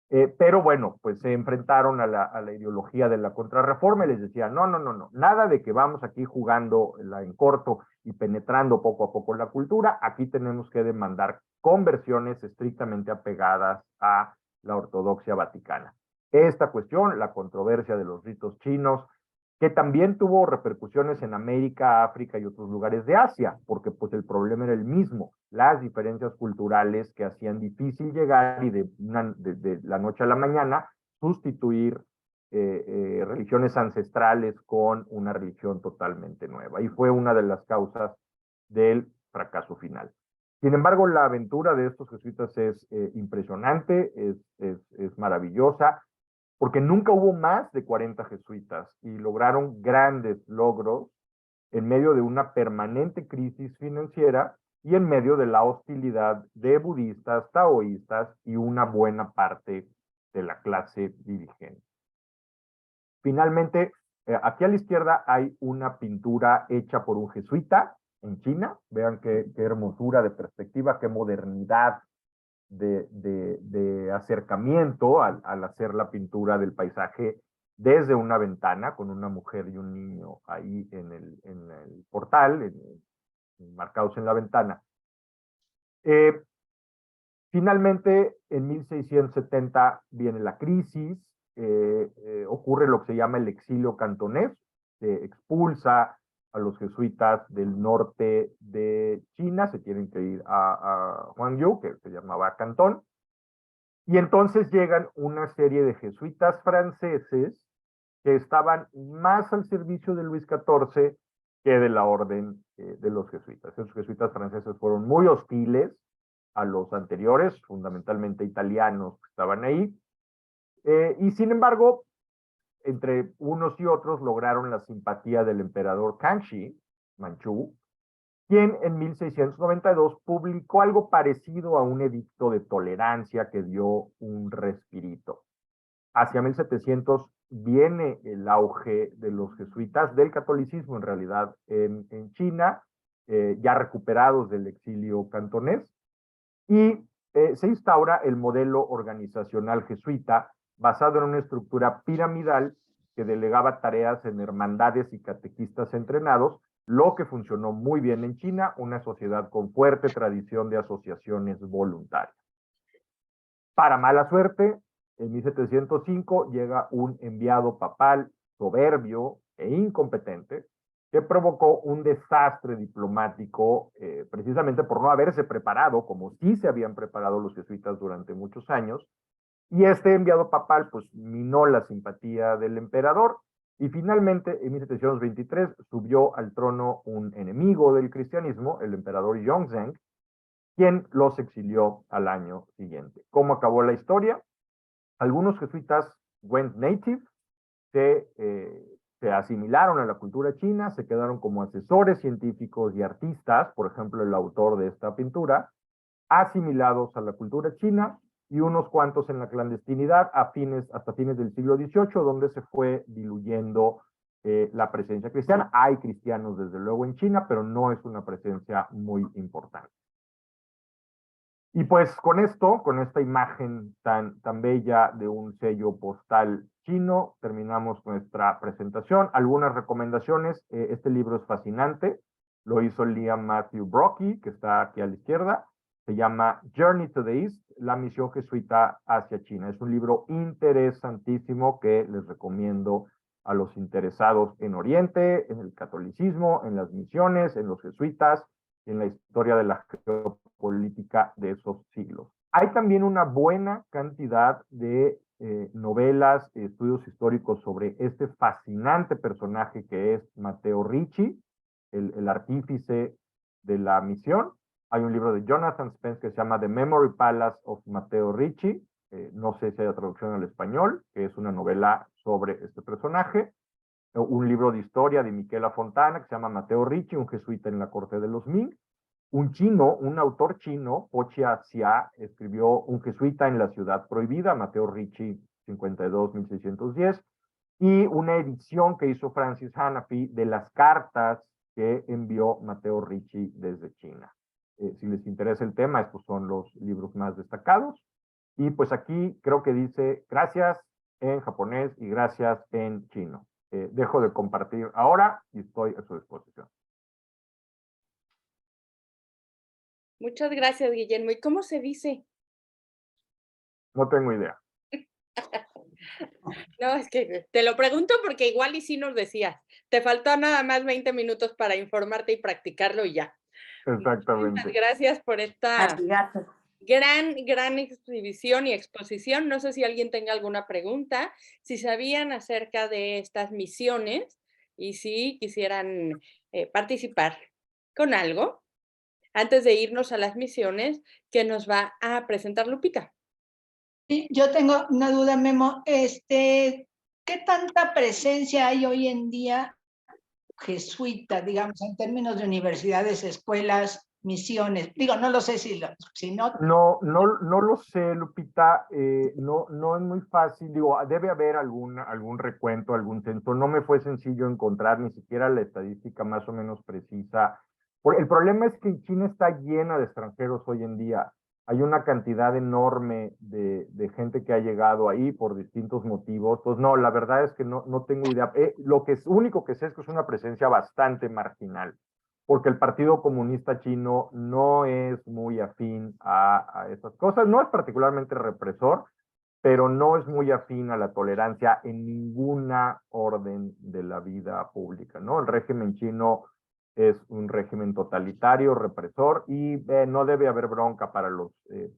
Pero bueno, pues se enfrentaron a la ideología de la contrarreforma y les decían, no, nada de que vamos aquí jugando en corto y penetrando poco a poco la cultura. Aquí tenemos que demandar conversiones estrictamente apegadas a la ortodoxia vaticana. Esta cuestión, la controversia de los ritos chinos, que también tuvo repercusiones en América, África y otros lugares de Asia, porque pues el problema era el mismo, las diferencias culturales que hacían difícil llegar y de la noche a la mañana sustituir religiones ancestrales con una religión totalmente nueva. Y fue una de las causas del fracaso final. Sin embargo, la aventura de estos jesuitas es impresionante, es maravillosa, porque nunca hubo más de 40 jesuitas y lograron grandes logros en medio de una permanente crisis financiera y en medio de la hostilidad de budistas, taoístas y una buena parte de la clase dirigente. Finalmente, aquí a la izquierda hay una pintura hecha por un jesuita en China. Vean qué hermosura de perspectiva, qué modernidad de acercamiento al hacer la pintura del paisaje desde una ventana con una mujer y un niño ahí en el portal, marcados en la ventana. Finalmente, en 1670 viene la crisis, ocurre lo que se llama el exilio cantonés, se expulsa a los jesuitas del norte de China, se tienen que ir a Huangyu, que se llamaba Cantón, y entonces llegan una serie de jesuitas franceses que estaban más al servicio de Luis XIV que de la orden de los jesuitas. Esos jesuitas franceses fueron muy hostiles a los anteriores, fundamentalmente italianos que estaban ahí, y sin embargo, entre unos y otros lograron la simpatía del emperador Kangxi Manchú, quien en 1692 publicó algo parecido a un edicto de tolerancia que dio un respirito. Hacia 1700 viene el auge de los jesuitas, del catolicismo en realidad en China, ya recuperados del exilio cantonés, y se instaura el modelo organizacional jesuita basado en una estructura piramidal que delegaba tareas en hermandades y catequistas entrenados, lo que funcionó muy bien en China, una sociedad con fuerte tradición de asociaciones voluntarias. Para mala suerte, en 1705 llega un enviado papal soberbio e incompetente que provocó un desastre diplomático precisamente por no haberse preparado, como sí se habían preparado los jesuitas durante muchos años, y este enviado papal pues minó la simpatía del emperador, y finalmente en 1723 subió al trono un enemigo del cristianismo, el emperador Yongzheng, quien los exilió al año siguiente. ¿Cómo acabó la historia? Algunos jesuitas went native, se asimilaron a la cultura china, se quedaron como asesores científicos y artistas, por ejemplo, el autor de esta pintura, asimilados a la cultura china, y unos cuantos en la clandestinidad hasta fines del siglo XVIII, donde se fue diluyendo la presencia cristiana. Hay cristianos, desde luego, en China, pero no es una presencia muy importante. Y pues con esto, con esta imagen tan bella de un sello postal chino, terminamos nuestra presentación. Algunas recomendaciones: este libro es fascinante, lo hizo Liam Matthew Brockie, que está aquí a la izquierda, se llama Journey to the East, la misión jesuita hacia China. Es un libro interesantísimo que les recomiendo a los interesados en Oriente, en el catolicismo, en las misiones, en los jesuitas, en la historia de la geopolítica de esos siglos. Hay también una buena cantidad de novelas, estudios históricos sobre este fascinante personaje que es Matteo Ricci, el artífice de la misión. Hay un libro de Jonathan Spence que se llama The Memory Palace of Matteo Ricci, no sé si hay traducción al español, que es una novela sobre este personaje. Un libro de historia de Michela Fontana que se llama Matteo Ricci, un jesuita en la corte de los Ming. Un chino, un autor chino, Po Chia Xia, escribió Un jesuita en la ciudad prohibida, Matteo Ricci, 52-1610, y una edición que hizo Francis Hanafi de las cartas que envió Matteo Ricci desde China. Si les interesa el tema, estos son los libros más destacados. Y pues aquí creo que dice gracias en japonés y gracias en chino. Dejo de compartir ahora y estoy a su disposición. Muchas gracias, Guillermo. ¿Y cómo se dice? No tengo idea. No, es que te lo pregunto porque igual y sí nos decías. Te faltó nada más 20 minutos para informarte y practicarlo y ya. Exactamente. Muchas gracias por esta Arigato. gran exhibición y exposición. No sé si alguien tenga alguna pregunta, si sabían acerca de estas misiones y si quisieran participar con algo antes de irnos a las misiones que nos va a presentar Lupita. Sí, yo tengo una duda, Memo. ¿Qué tanta presencia hay hoy en día jesuita, digamos, en términos de universidades, escuelas, misiones? Digo, no lo sé si no. No lo sé, Lupita. No es muy fácil. Digo, debe haber algún recuento, algún censo. No me fue sencillo encontrar ni siquiera la estadística más o menos precisa. El problema es que China está llena de extranjeros hoy en día. Hay una cantidad enorme de gente que ha llegado ahí por distintos motivos. Pues no, la verdad es que no tengo idea. Único que sé es que es una presencia bastante marginal, porque el Partido Comunista Chino no es muy afín a esas cosas. No es particularmente represor, pero no es muy afín a la tolerancia en ninguna orden de la vida pública, ¿no? El régimen chino es un régimen totalitario, represor, y no debe haber bronca para los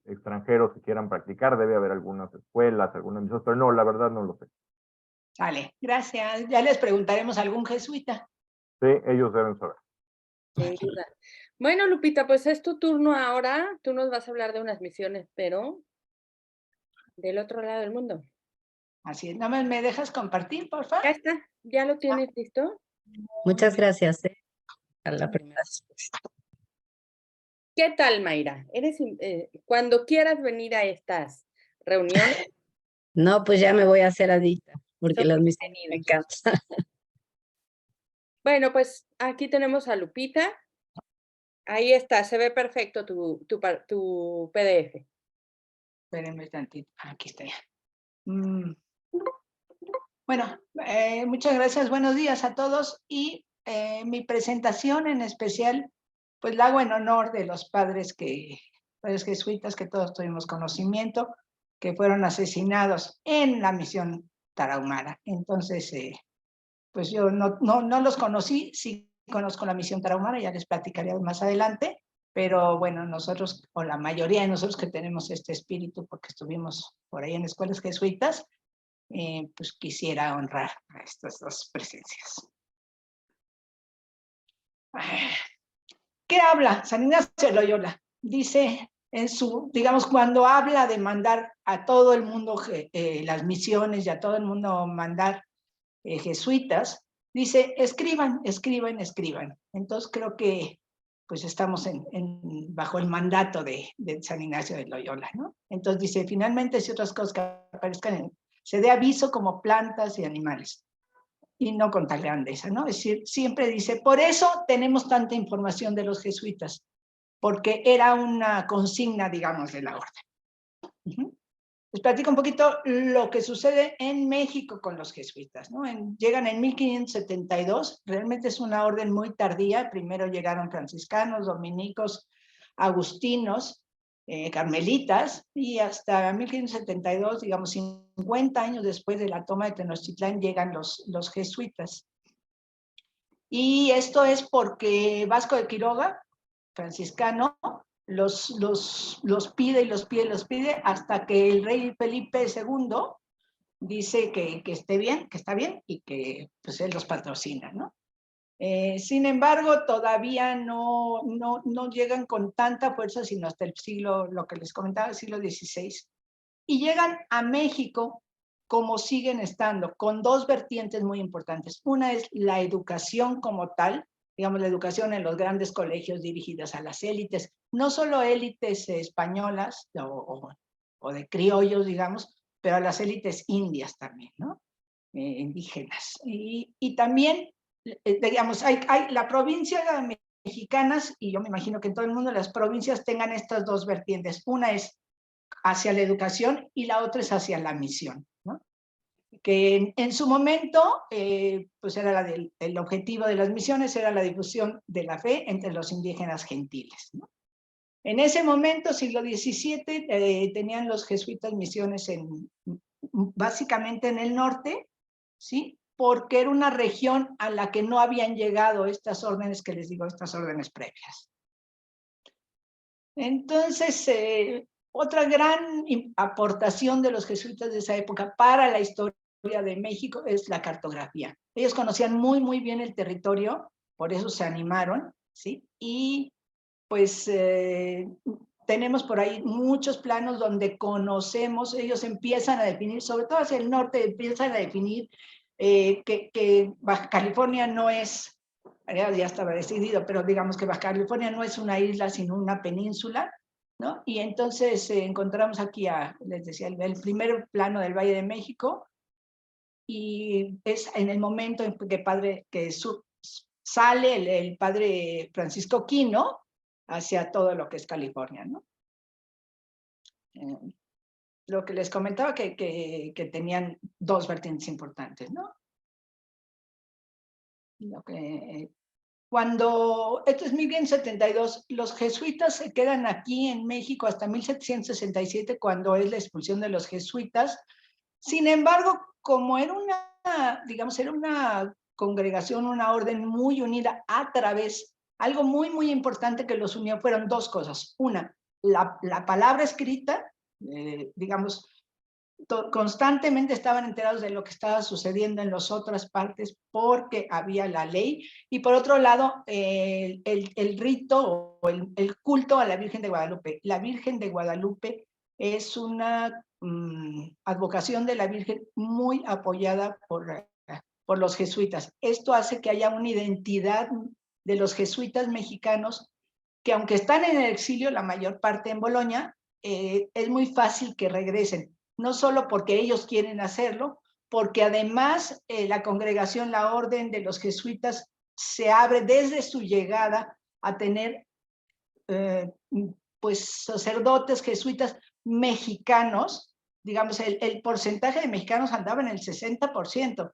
extranjeros que quieran practicar. Debe haber algunas escuelas, algunas misiones, pero no, la verdad no lo sé. Vale, gracias. Ya les preguntaremos a algún jesuita. Sí, ellos deben saber. Sin duda. Bueno, Lupita, pues es tu turno ahora. Tú nos vas a hablar de unas misiones, pero del otro lado del mundo. Así es. ¿No me dejas compartir, por favor? Ya está, ya lo tienes listo. Muchas gracias. A la primera. ¿Qué tal, Mayra? Cuando quieras venir a estas reuniones, No, pues ya me voy a hacer adicta, porque son las misiones me bienvenidos. encantan. Bueno, pues aquí tenemos a Lupita. Ahí está, se ve perfecto tu PDF. Espérenme tantito. Aquí está ya. Bueno, muchas gracias. Buenos días a todos. Y mi presentación en especial, pues la hago en honor de los padres jesuitas que todos tuvimos conocimiento, que fueron asesinados en la misión Tarahumara. Entonces, pues yo no los conocí, sí conozco la Misión Tarahumara, ya les platicaré más adelante, pero bueno, nosotros, o la mayoría de nosotros que tenemos este espíritu, porque estuvimos por ahí en escuelas jesuitas, pues quisiera honrar a estas dos presencias. ¿Qué habla San Ignacio de Loyola? Dice en su, digamos, cuando habla de mandar a todo el mundo las misiones y a todo el mundo mandar jesuitas, dice, escriban, escriban, escriban. Entonces creo que pues estamos bajo el mandato de San Ignacio de Loyola, ¿no? Entonces dice, finalmente, si otras cosas que aparezcan, se dé aviso como plantas y animales, y no con tal grandeza, ¿no? Es decir, siempre dice, por eso tenemos tanta información de los jesuitas, porque era una consigna, digamos, de la orden. Les platico un poquito lo que sucede en México con los jesuitas, ¿no? Llegan en 1572, realmente es una orden muy tardía, primero llegaron franciscanos, dominicos, agustinos, carmelitas, y hasta 1572, digamos 50 años después de la toma de Tenochtitlán, llegan los jesuitas. Y esto es porque Vasco de Quiroga, franciscano, los pide y los pide y los pide hasta que el rey Felipe II dice que esté bien, que está bien y que pues él los patrocina, ¿no? Sin embargo, todavía no llegan con tanta fuerza, sino hasta el siglo, lo que les comentaba, el siglo XVI. Y llegan a México como siguen estando, con dos vertientes muy importantes. Una es la educación como tal, digamos, la educación en los grandes colegios dirigidas a las élites, no solo élites españolas o de criollos, digamos, pero a las élites indias también, ¿no? Indígenas. Y también, digamos, hay la provincia mexicanas, y yo me imagino que en todo el mundo las provincias tengan estas dos vertientes. Una es hacia la educación y la otra es hacia la misión, ¿no? Que en su momento, pues era el objetivo de las misiones era la difusión de la fe entre los indígenas gentiles, ¿no? En ese momento, siglo XVII, tenían los jesuitas misiones básicamente en el norte, ¿sí? Porque era una región a la que no habían llegado estas órdenes que les digo, estas órdenes previas. Entonces, otra gran aportación de los jesuitas de esa época para la historia de México es la cartografía. Ellos conocían muy, muy bien el territorio, por eso se animaron, ¿sí? Y pues tenemos por ahí muchos planos donde conocemos, ellos empiezan a definir, sobre todo hacia el norte, empiezan a definir que Baja California no es, ya estaba decidido, pero digamos que Baja California no es una isla, sino una península, ¿no? Y entonces encontramos aquí, les decía, el primer plano del Valle de México, y es en el momento en que sale el padre Francisco Quino hacia todo lo que es California, ¿no? Lo que les comentaba que tenían dos vertientes importantes, ¿no? Cuando, esto es 1572, los jesuitas se quedan aquí en México hasta 1767, cuando es la expulsión de los jesuitas. Sin embargo, como era era una congregación, una orden muy unida a través, algo muy, muy importante que los unió fueron dos cosas. Una, la palabra escrita, digamos, constantemente estaban enterados de lo que estaba sucediendo en las otras partes porque había la ley, y por otro lado, el rito o el culto a la Virgen de Guadalupe. La Virgen de Guadalupe es una advocación de la Virgen muy apoyada por los jesuitas. Esto hace que haya una identidad de los jesuitas mexicanos que, aunque están en el exilio, la mayor parte en Bolonia, es muy fácil que regresen, no solo porque ellos quieren hacerlo, porque además la congregación, la orden de los jesuitas, se abre desde su llegada a tener pues sacerdotes jesuitas mexicanos. Digamos, el porcentaje de mexicanos andaba en el 60%,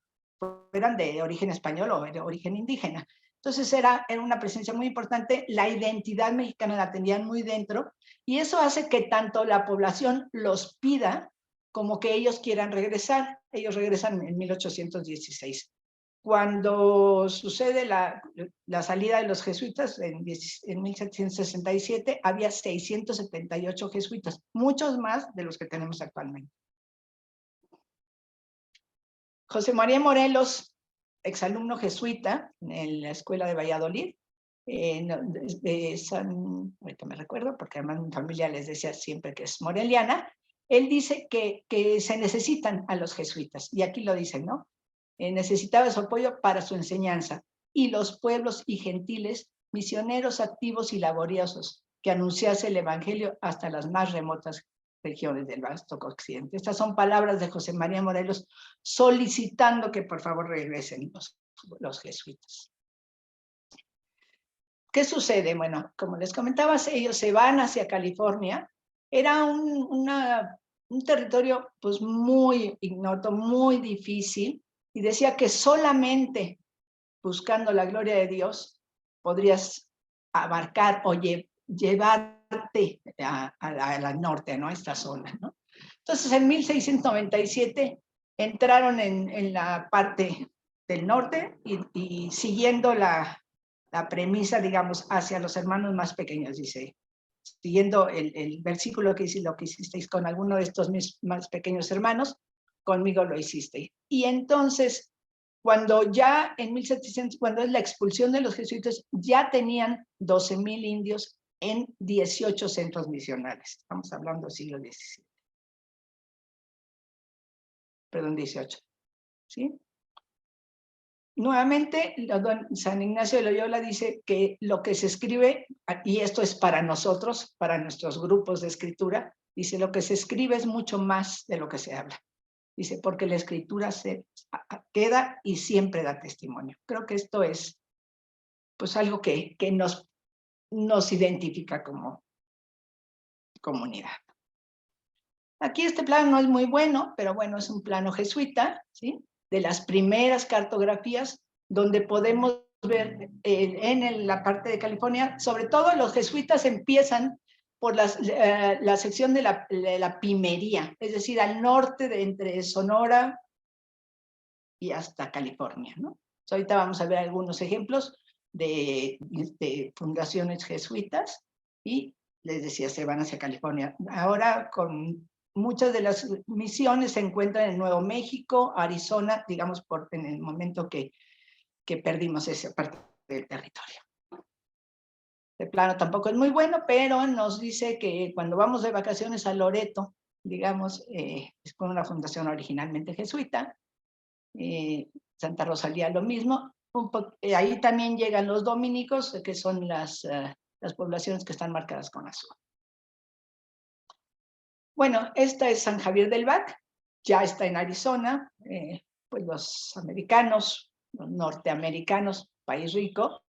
eran de origen español o de origen indígena. Entonces era una presencia muy importante, la identidad mexicana la tenían muy dentro, y eso hace que tanto la población los pida como que ellos quieran regresar. Ellos regresan en 1816. cuando sucede la salida de los jesuitas en 1767, había 678 jesuitas, muchos más de los que tenemos actualmente. José María Morelos, exalumno jesuita en la escuela de Valladolid, ahorita me recuerdo, porque además mi familia les decía siempre que es moreliana, él dice que se necesitan a los jesuitas, y aquí lo dicen, ¿no? Necesitaba su apoyo para su enseñanza, y los pueblos y gentiles, misioneros activos y laboriosos, que anunciase el evangelio hasta las más remotas regiones del vasto occidente. Estas son palabras de José María Morelos solicitando que por favor regresen los jesuitas. ¿Qué sucede? Bueno, como les comentaba, ellos se van hacia California. Era un territorio pues muy ignoto, muy difícil, y decía que solamente buscando la gloria de Dios podrías abarcar o llevarte al norte, ¿no? A esta zona, ¿no? Entonces, en 1697 entraron en la parte del norte y siguiendo la premisa, digamos, hacia los hermanos más pequeños, dice, siguiendo el versículo que dice, lo que hicisteis con alguno de estos mis más pequeños hermanos, conmigo lo hiciste. Y entonces, cuando ya en 1700, cuando es la expulsión de los jesuitas, ya tenían 12,000 indios en 18 centros misionales. Estamos hablando del siglo XVII. Perdón, 18. ¿Sí? Nuevamente, San Ignacio de Loyola dice que lo que se escribe, y esto es para nosotros, para nuestros grupos de escritura, dice, lo que se escribe es mucho más de lo que se habla. Dice, porque la escritura se queda y siempre da testimonio. Creo que esto es pues algo que nos identifica como comunidad. Aquí este plano no es muy bueno, pero bueno, es un plano jesuita, ¿sí? De las primeras cartografías, donde podemos ver en la parte de California, sobre todo los jesuitas empiezan por la sección de la Pimería, es decir, al norte entre Sonora y hasta California, ¿no? Entonces, ahorita vamos a ver algunos ejemplos de fundaciones jesuitas, y les decía, se van hacia California. Ahora, con muchas de las misiones se encuentran en Nuevo México, Arizona, digamos, en el momento que perdimos esa parte del territorio. De plano tampoco es muy bueno, pero nos dice que cuando vamos de vacaciones a Loreto, digamos, es con una fundación originalmente jesuita, Santa Rosalía lo mismo, ahí también llegan los dominicos, que son las poblaciones que están marcadas con azul. Bueno, esta es San Javier del Bac, ya está en Arizona, pues los americanos, los norteamericanos, país rico,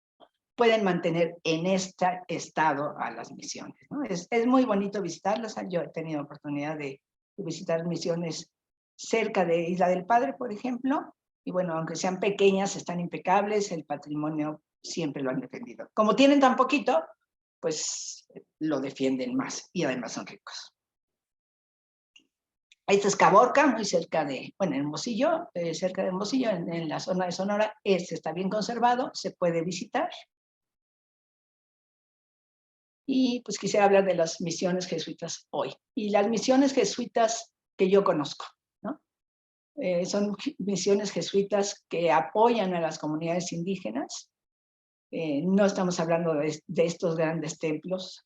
pueden mantener en este estado a las misiones, ¿no? Es muy bonito visitarlas. Yo he tenido oportunidad de visitar misiones cerca de Isla del Padre, por ejemplo, y bueno, aunque sean pequeñas, están impecables, el patrimonio siempre lo han defendido. Como tienen tan poquito, pues lo defienden más, y además son ricos. Esta es Caborca, muy cerca de, bueno, en Hermosillo, cerca de Hermosillo, en la zona de Sonora. Este está bien conservado, se puede visitar. Y pues quisiera hablar de las misiones jesuitas hoy. Y las misiones jesuitas que yo conozco, ¿no? Son misiones jesuitas que apoyan a las comunidades indígenas. No estamos hablando de estos grandes templos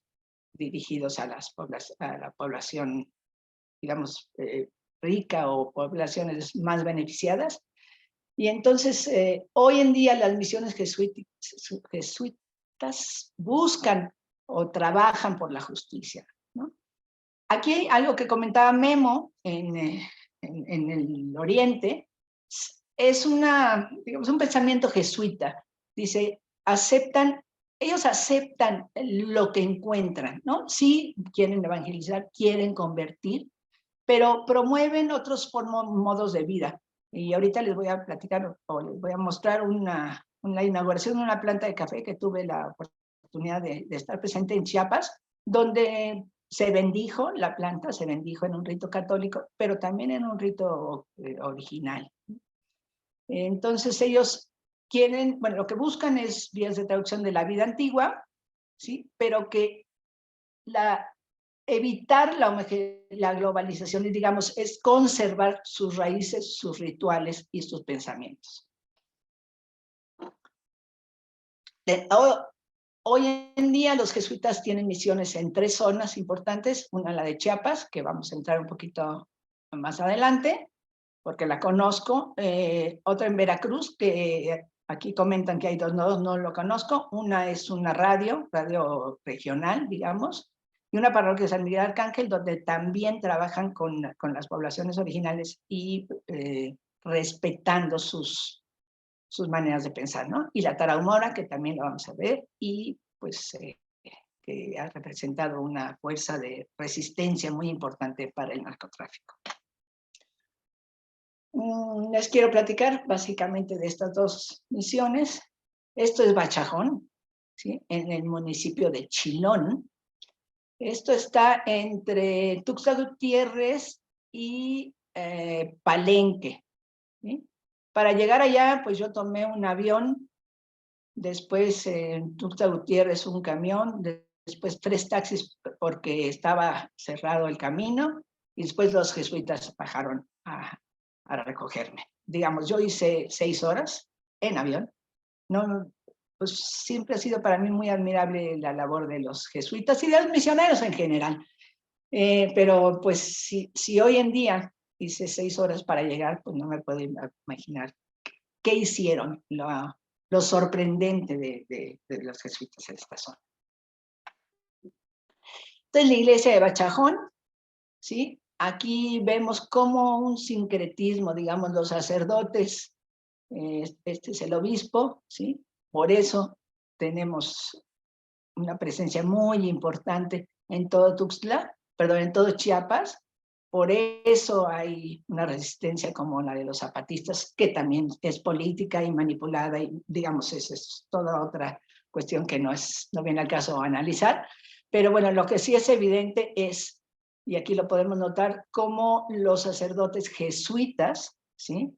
dirigidos a la población, digamos, rica o poblaciones más beneficiadas. Y entonces, hoy en día las misiones jesuitas buscan o trabajan por la justicia, ¿no? Aquí hay algo que comentaba Memo en el Oriente, es digamos, un pensamiento jesuita. Dice, ellos aceptan lo que encuentran, ¿no? Sí quieren evangelizar, quieren convertir, pero promueven otros modos de vida. Y ahorita les voy a platicar o les voy a mostrar la inauguración de una planta de café que tuve la oportunidad de estar presente en Chiapas, donde se bendijo la planta, se bendijo en un rito católico, pero también en un rito original. Entonces ellos quieren, bueno, lo que buscan es vías de traducción de la vida antigua, ¿sí? Pero que evitar la globalización, y digamos, es conservar sus raíces, sus rituales y sus pensamientos. Hoy en día los jesuitas tienen misiones en 3 zonas importantes, una la de Chiapas, que vamos a entrar un poquito más adelante, porque la conozco, otra en Veracruz, que aquí comentan que hay 2 nodos, no lo conozco, una es una radio regional, digamos, y una parroquia de San Miguel Arcángel, donde también trabajan con las poblaciones originales y respetando sus maneras de pensar, ¿no? Y la Tarahumara, que también la vamos a ver, y pues que ha representado una fuerza de resistencia muy importante para el narcotráfico. Les quiero platicar básicamente de estas 2 misiones. Esto es Bachajón, ¿sí? En el municipio de Chilón. Esto está entre Tuxtla Gutiérrez y Palenque, ¿sí? Para llegar allá, pues yo tomé un avión, después en Tuxtla Gutiérrez un camión, después 3 taxis porque estaba cerrado el camino, y después los jesuitas bajaron a recogerme. Digamos, yo hice 6 horas en avión. No, pues siempre ha sido para mí muy admirable la labor de los jesuitas y de los misioneros en general. Pero pues si hoy en día hice 6 horas para llegar, pues no me puedo imaginar qué hicieron, lo sorprendente de los jesuitas en esta zona. Entonces la iglesia de Bachajón, ¿sí? Aquí vemos como un sincretismo, digamos, los sacerdotes, este es el obispo, ¿sí? Por eso tenemos una presencia muy importante en todo Tuxtla, perdón, en todo Chiapas. Por eso hay una resistencia como la de los zapatistas, que también es política y manipulada, y digamos, esa es toda otra cuestión que no viene al caso analizar. Pero bueno, lo que sí es evidente es, y aquí lo podemos notar, cómo los sacerdotes jesuitas, ¿sí?,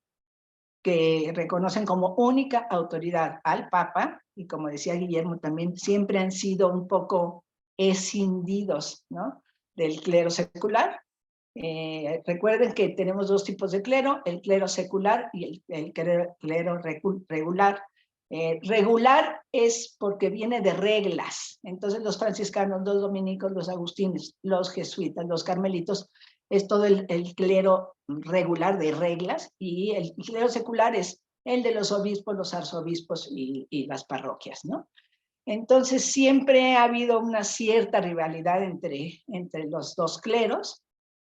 que reconocen como única autoridad al Papa, y como decía Guillermo también, siempre han sido un poco escindidos, ¿no?, del clero secular. Recuerden que tenemos 2 tipos de clero, el clero secular y el clero regular. Regular es porque viene de reglas. Entonces los franciscanos, los dominicos, los agustinos, los jesuitas, los carmelitos, es todo el clero regular de reglas, y el clero secular es el de los obispos, los arzobispos y las parroquias, ¿no? Entonces siempre ha habido una cierta rivalidad entre los 2 cleros.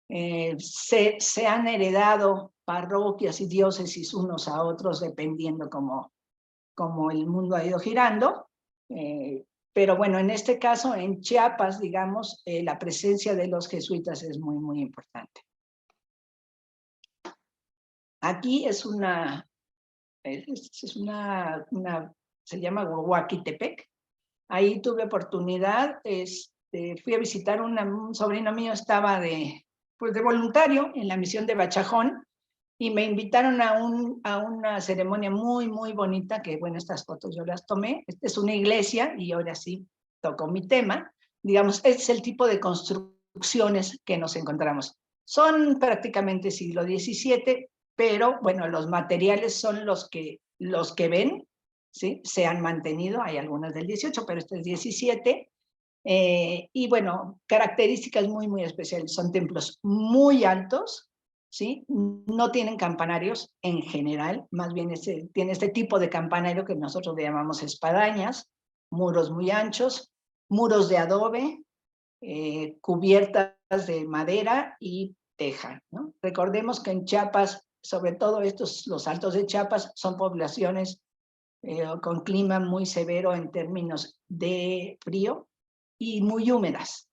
Se han heredado parroquias y diócesis unos a otros dependiendo como el mundo ha ido girando, pero bueno, en este caso en Chiapas, digamos, la presencia de los jesuitas es muy, muy importante. Aquí se llama Huaquitepec. Ahí tuve oportunidad, fui a visitar un sobrino mío, estaba de voluntario en la misión de Bachajón, y me invitaron a una ceremonia muy, muy bonita, que bueno, estas fotos yo las tomé. Esta es una iglesia, y ahora sí toco mi tema. Digamos, este es el tipo de construcciones que nos encontramos. Son prácticamente siglo XVII, pero bueno, los materiales son los que ven, ¿sí? Se han mantenido, hay algunas del 18, pero este es 17. Y bueno, características muy, muy especiales. Son templos muy altos, ¿sí? No tienen campanarios en general, más bien tiene este tipo de campanario que nosotros le llamamos espadañas, muros muy anchos, muros de adobe, cubiertas de madera y teja, ¿no? Recordemos que en Chiapas, sobre todo los altos de Chiapas, son poblaciones con clima muy severo en términos de frío y muy húmedas.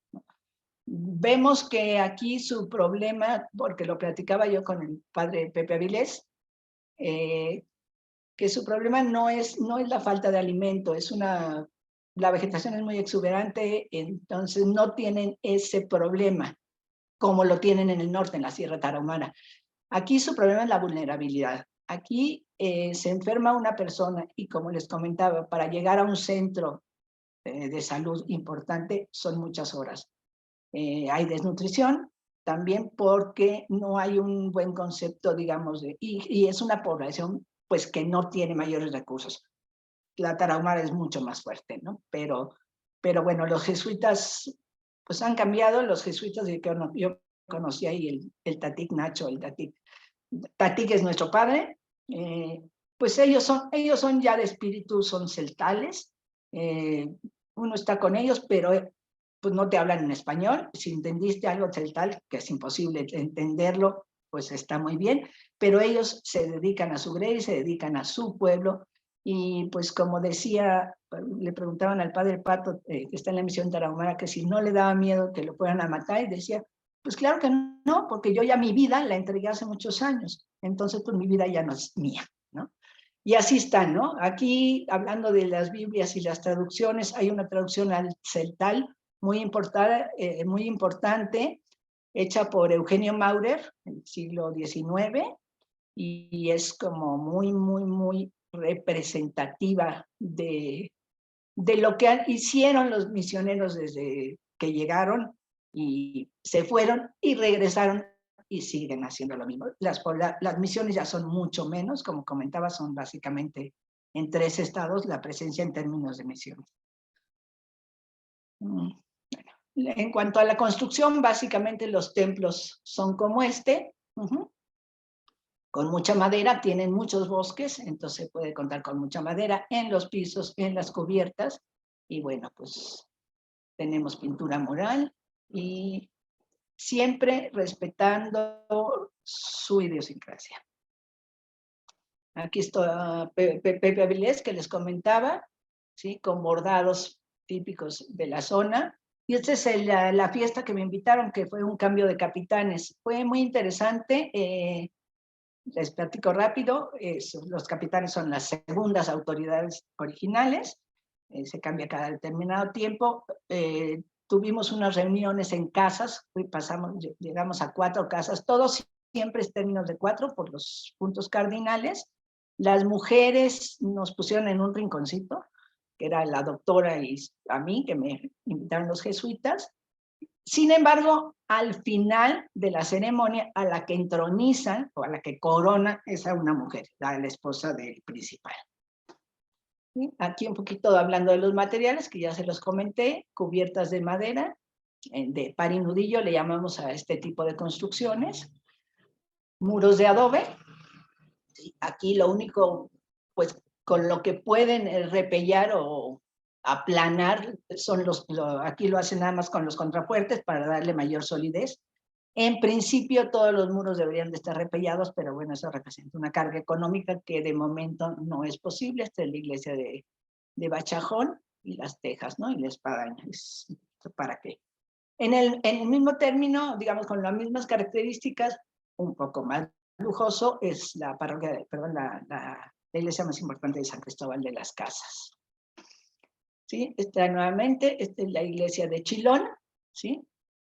Vemos que aquí su problema, porque lo platicaba yo con el padre Pepe Avilés, que su problema no es la falta de alimento, la vegetación es muy exuberante, entonces no tienen ese problema como lo tienen en el norte, en la Sierra Tarahumara. Aquí su problema es la vulnerabilidad. aquí se enferma una persona y como les comentaba, para llegar a un centro de salud importante son muchas horas. Hay desnutrición, también porque no hay un buen concepto, digamos, y es una población pues que no tiene mayores recursos. La Tarahumara es mucho más fuerte, ¿no? Pero bueno, los jesuitas pues han cambiado, los jesuitas que yo conocí ahí, el Tatik Nacho, el Tatik es nuestro padre, pues ellos son ya de espíritu, son celtales, uno está con ellos, pero pues no te hablan en español. Si entendiste algo celtal, que es imposible entenderlo, pues está muy bien, pero ellos se dedican a su grey, se dedican a su pueblo, y pues como decía, le preguntaban al padre Pato, que está en la misión Tarahumara, que si no le daba miedo que lo fueran a matar, y decía, pues claro que no, porque yo ya mi vida la entregué hace muchos años, entonces pues mi vida ya no es mía, ¿no? Y así están, ¿no? Aquí, hablando de las Biblias y las traducciones, hay una traducción al celtal muy importante, hecha por Eugenio Maurer, en el siglo XIX, y es como muy representativa de lo que hicieron los misioneros desde que llegaron y se fueron y regresaron y siguen haciendo lo mismo. Las misiones ya son mucho menos, como comentaba, son básicamente en 3 estados la presencia en términos de misiones. Bueno, en cuanto a la construcción, básicamente los templos son como este, con mucha madera, tienen muchos bosques, entonces se puede contar con mucha madera en los pisos, en las cubiertas, y bueno, pues tenemos pintura mural y siempre respetando su idiosincrasia. Aquí está Pepe Avilés, que les comentaba, ¿sí? Con bordados típicos de la zona. Y esta es la fiesta que me invitaron, que fue un cambio de capitanes. Fue muy interesante. Les platico rápido. Los capitanes son las segundas autoridades originales. Se cambia cada determinado tiempo. Tuvimos unas reuniones en casas. Llegamos a 4 casas. Todos siempre en términos de 4 por los puntos cardinales. Las mujeres nos pusieron en un rinconcito, que era la doctora y a mí, que me invitaron los jesuitas. Sin embargo, al final de la ceremonia, a la que entronizan o a la que corona es a una mujer, la esposa del principal. ¿Sí? Aquí un poquito hablando de los materiales, que ya se los comenté, cubiertas de madera, de par y nudillo le llamamos a este tipo de construcciones, muros de adobe. Aquí lo único, pues con lo que pueden repellar o aplanar son aquí lo hacen nada más con los contrafuertes para darle mayor solidez. En principio todos los muros deberían de estar repellados, pero bueno, eso representa una carga económica que de momento no es posible. Esta es la iglesia de Bachajón y las tejas, ¿no? Y la espadaña. ¿Para qué? En el mismo término, digamos, con las mismas características, un poco más lujoso, es la parroquia, la iglesia más importante de San Cristóbal de las Casas. ¿Sí? Esta nuevamente, esta es la iglesia de Chilón, ¿sí?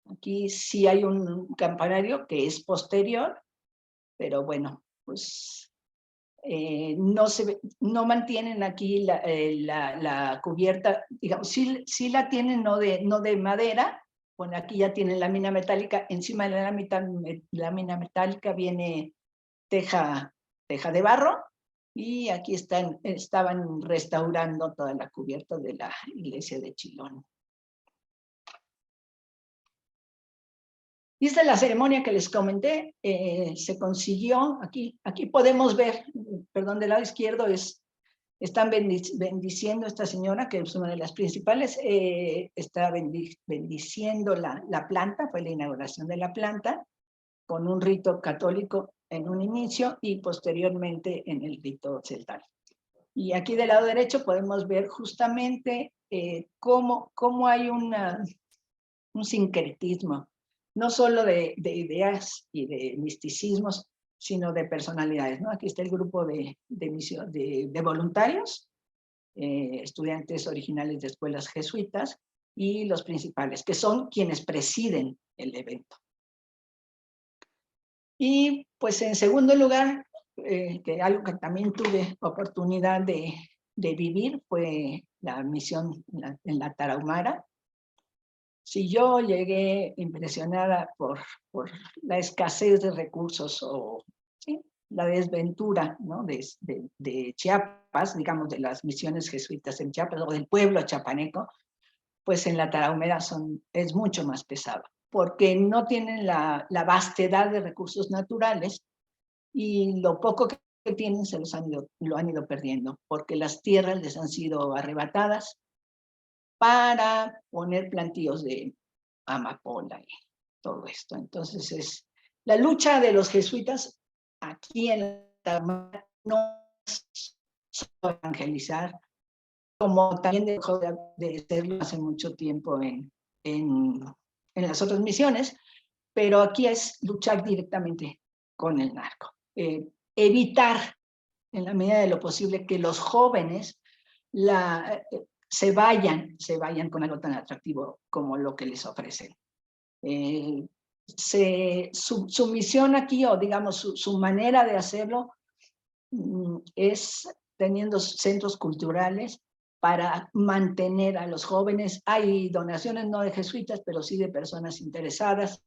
Aquí sí hay un campanario que es posterior, pero bueno, pues no mantienen aquí la cubierta, digamos, sí la tienen, no de madera. Bueno, aquí ya tienen lámina metálica, encima de la lámina metálica viene teja de barro, y aquí estaban restaurando toda la cubierta de la iglesia de Chilón. Y esta es la ceremonia que les comenté, se consiguió, aquí podemos ver, perdón, del lado izquierdo están bendiciendo a esta señora, que es una de las principales, está bendiciendo la planta, fue la inauguración de la planta, con un rito católico en un inicio y posteriormente en el rito celtal. Y aquí del lado derecho podemos ver justamente cómo hay un sincretismo, no solo de ideas y de misticismos, sino de personalidades, ¿no? Aquí está el grupo de voluntarios, estudiantes originales de escuelas jesuitas, y los principales, que son quienes presiden el evento. Y pues en segundo lugar, que algo que también tuve oportunidad de vivir fue la misión en la Tarahumara. Si yo llegué impresionada por la escasez de recursos o ¿sí? La desventura, ¿no? de Chiapas, digamos, de las misiones jesuitas en Chiapas o del pueblo chiapaneco, pues en la Tarahumara es mucho más pesado, porque no tienen la vastedad de recursos naturales y lo poco que tienen lo han ido perdiendo, porque las tierras les han sido arrebatadas para poner plantíos de amapola y todo esto. Entonces, la lucha de los jesuitas aquí en la Tarahumara no es solo evangelizar, como también dejó de serlo hace mucho tiempo en las otras misiones, pero aquí es luchar directamente con el narco. Evitar, en la medida de lo posible, que los jóvenes se vayan con algo tan atractivo como lo que les ofrecen. Su misión aquí, o digamos su manera de hacerlo, es teniendo centros culturales para mantener a los jóvenes. Hay donaciones no de jesuitas, pero sí de personas interesadas.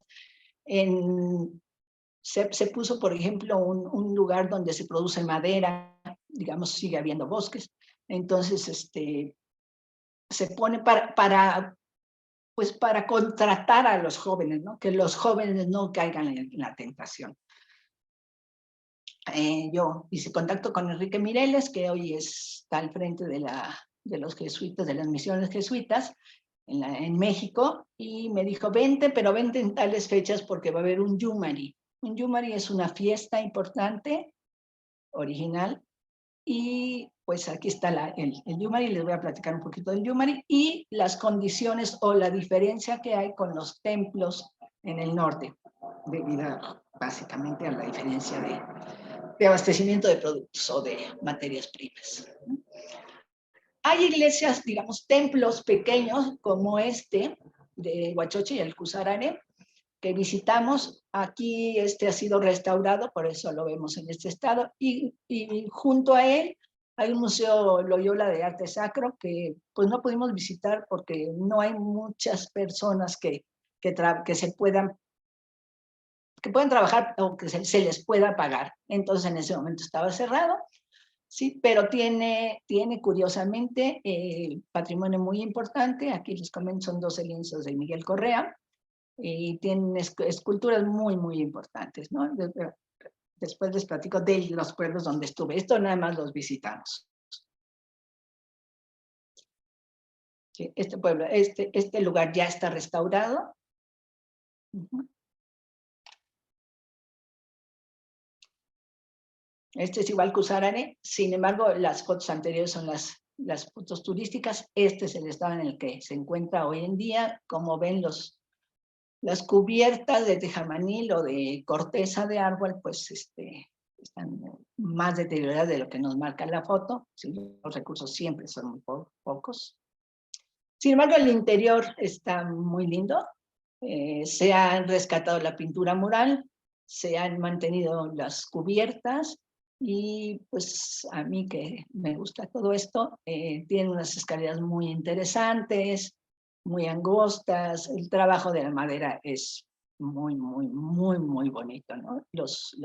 Se puso, por ejemplo, un lugar donde se produce madera, digamos, sigue habiendo bosques. Entonces, se pone para contratar a los jóvenes, ¿no? Que los jóvenes no caigan en la tentación. Yo hice contacto con Enrique Mireles, que hoy está al frente de los jesuitas, de las misiones jesuitas en México, y me dijo, vente, pero vente en tales fechas porque va a haber un Yumari. Un Yumari es una fiesta importante, original, y pues aquí está el Yumari. Les voy a platicar un poquito del Yumari y las condiciones o la diferencia que hay con los templos en el norte, debido básicamente a la diferencia de abastecimiento de productos o de materias primas. Hay iglesias, digamos, templos pequeños como este de Huachoche y el Cusarane, que visitamos. Aquí ha sido restaurado, por eso lo vemos en este estado, y junto a él hay un museo Loyola de arte sacro que pues no pudimos visitar porque no hay muchas personas que puedan trabajar o que se les pueda pagar. Entonces en ese momento estaba cerrado, sí, pero tiene curiosamente patrimonio muy importante. Aquí les comento, son 12 lienzos de Miguel Correa, y tienen esculturas muy, muy importantes, ¿no? Después les platico de los pueblos donde estuve. Esto nada más los visitamos. Sí, este pueblo, este lugar ya está restaurado. Este es igual que Cusarane, sin embargo, las fotos anteriores son las fotos turísticas. Este es el estado en el que se encuentra hoy en día. Como ven, las cubiertas de tejamanil o de corteza de árbol, pues están más deterioradas de lo que nos marca la foto. Sí, los recursos siempre son muy pocos. Sin embargo, el interior está muy lindo. Se ha rescatado la pintura mural, se han mantenido las cubiertas, y pues a mí que me gusta todo esto, tiene unas escaleras muy interesantes, muy angostas. El trabajo de la madera es muy, muy, muy, muy bonito, ¿no? Los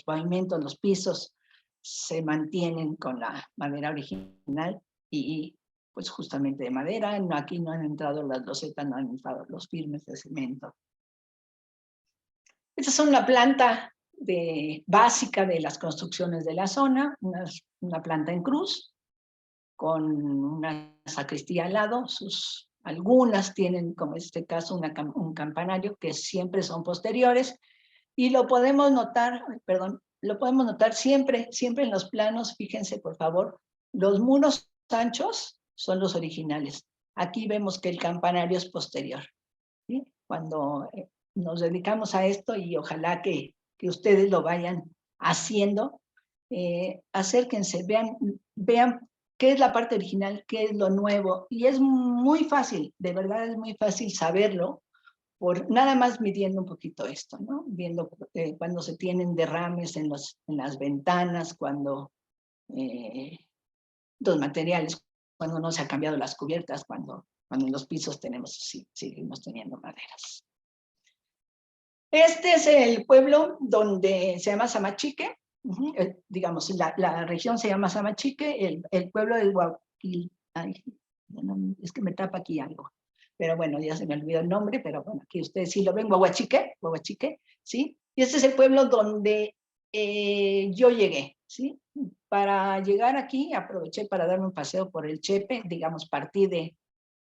pavimentos, los pisos se mantienen con la madera original y pues justamente de madera. No, aquí no han entrado las losetas, no han entrado los firmes de cemento. Esta es una planta básica de las construcciones de la zona, una planta en cruz, con una sacristía al lado. Algunas tienen, como en este caso, un campanario, que siempre son posteriores, y lo podemos notar, siempre en los planos. Fíjense, por favor, los muros anchos son los originales. Aquí vemos que el campanario es posterior, ¿sí? Cuando nos dedicamos a esto, y ojalá que ustedes lo vayan haciendo, acérquense, vean qué es la parte original, qué es lo nuevo, y es muy fácil, de verdad es muy fácil saberlo, nada más midiendo un poquito esto, ¿no? Viendo cuando se tienen derrames en las ventanas, cuando los materiales, cuando no se han cambiado las cubiertas, cuando en los pisos seguimos teniendo maderas. Este es el pueblo donde se llama Samachique, digamos, la región se llama Samachique, el pueblo del Guaquil, es que me tapa aquí algo, pero bueno, ya se me olvidó el nombre, pero bueno, aquí ustedes sí lo ven, Guaguachique, ¿sí? Y este es el pueblo donde yo llegué, ¿sí? Para llegar aquí aproveché para darme un paseo por el Chepe, digamos, partí de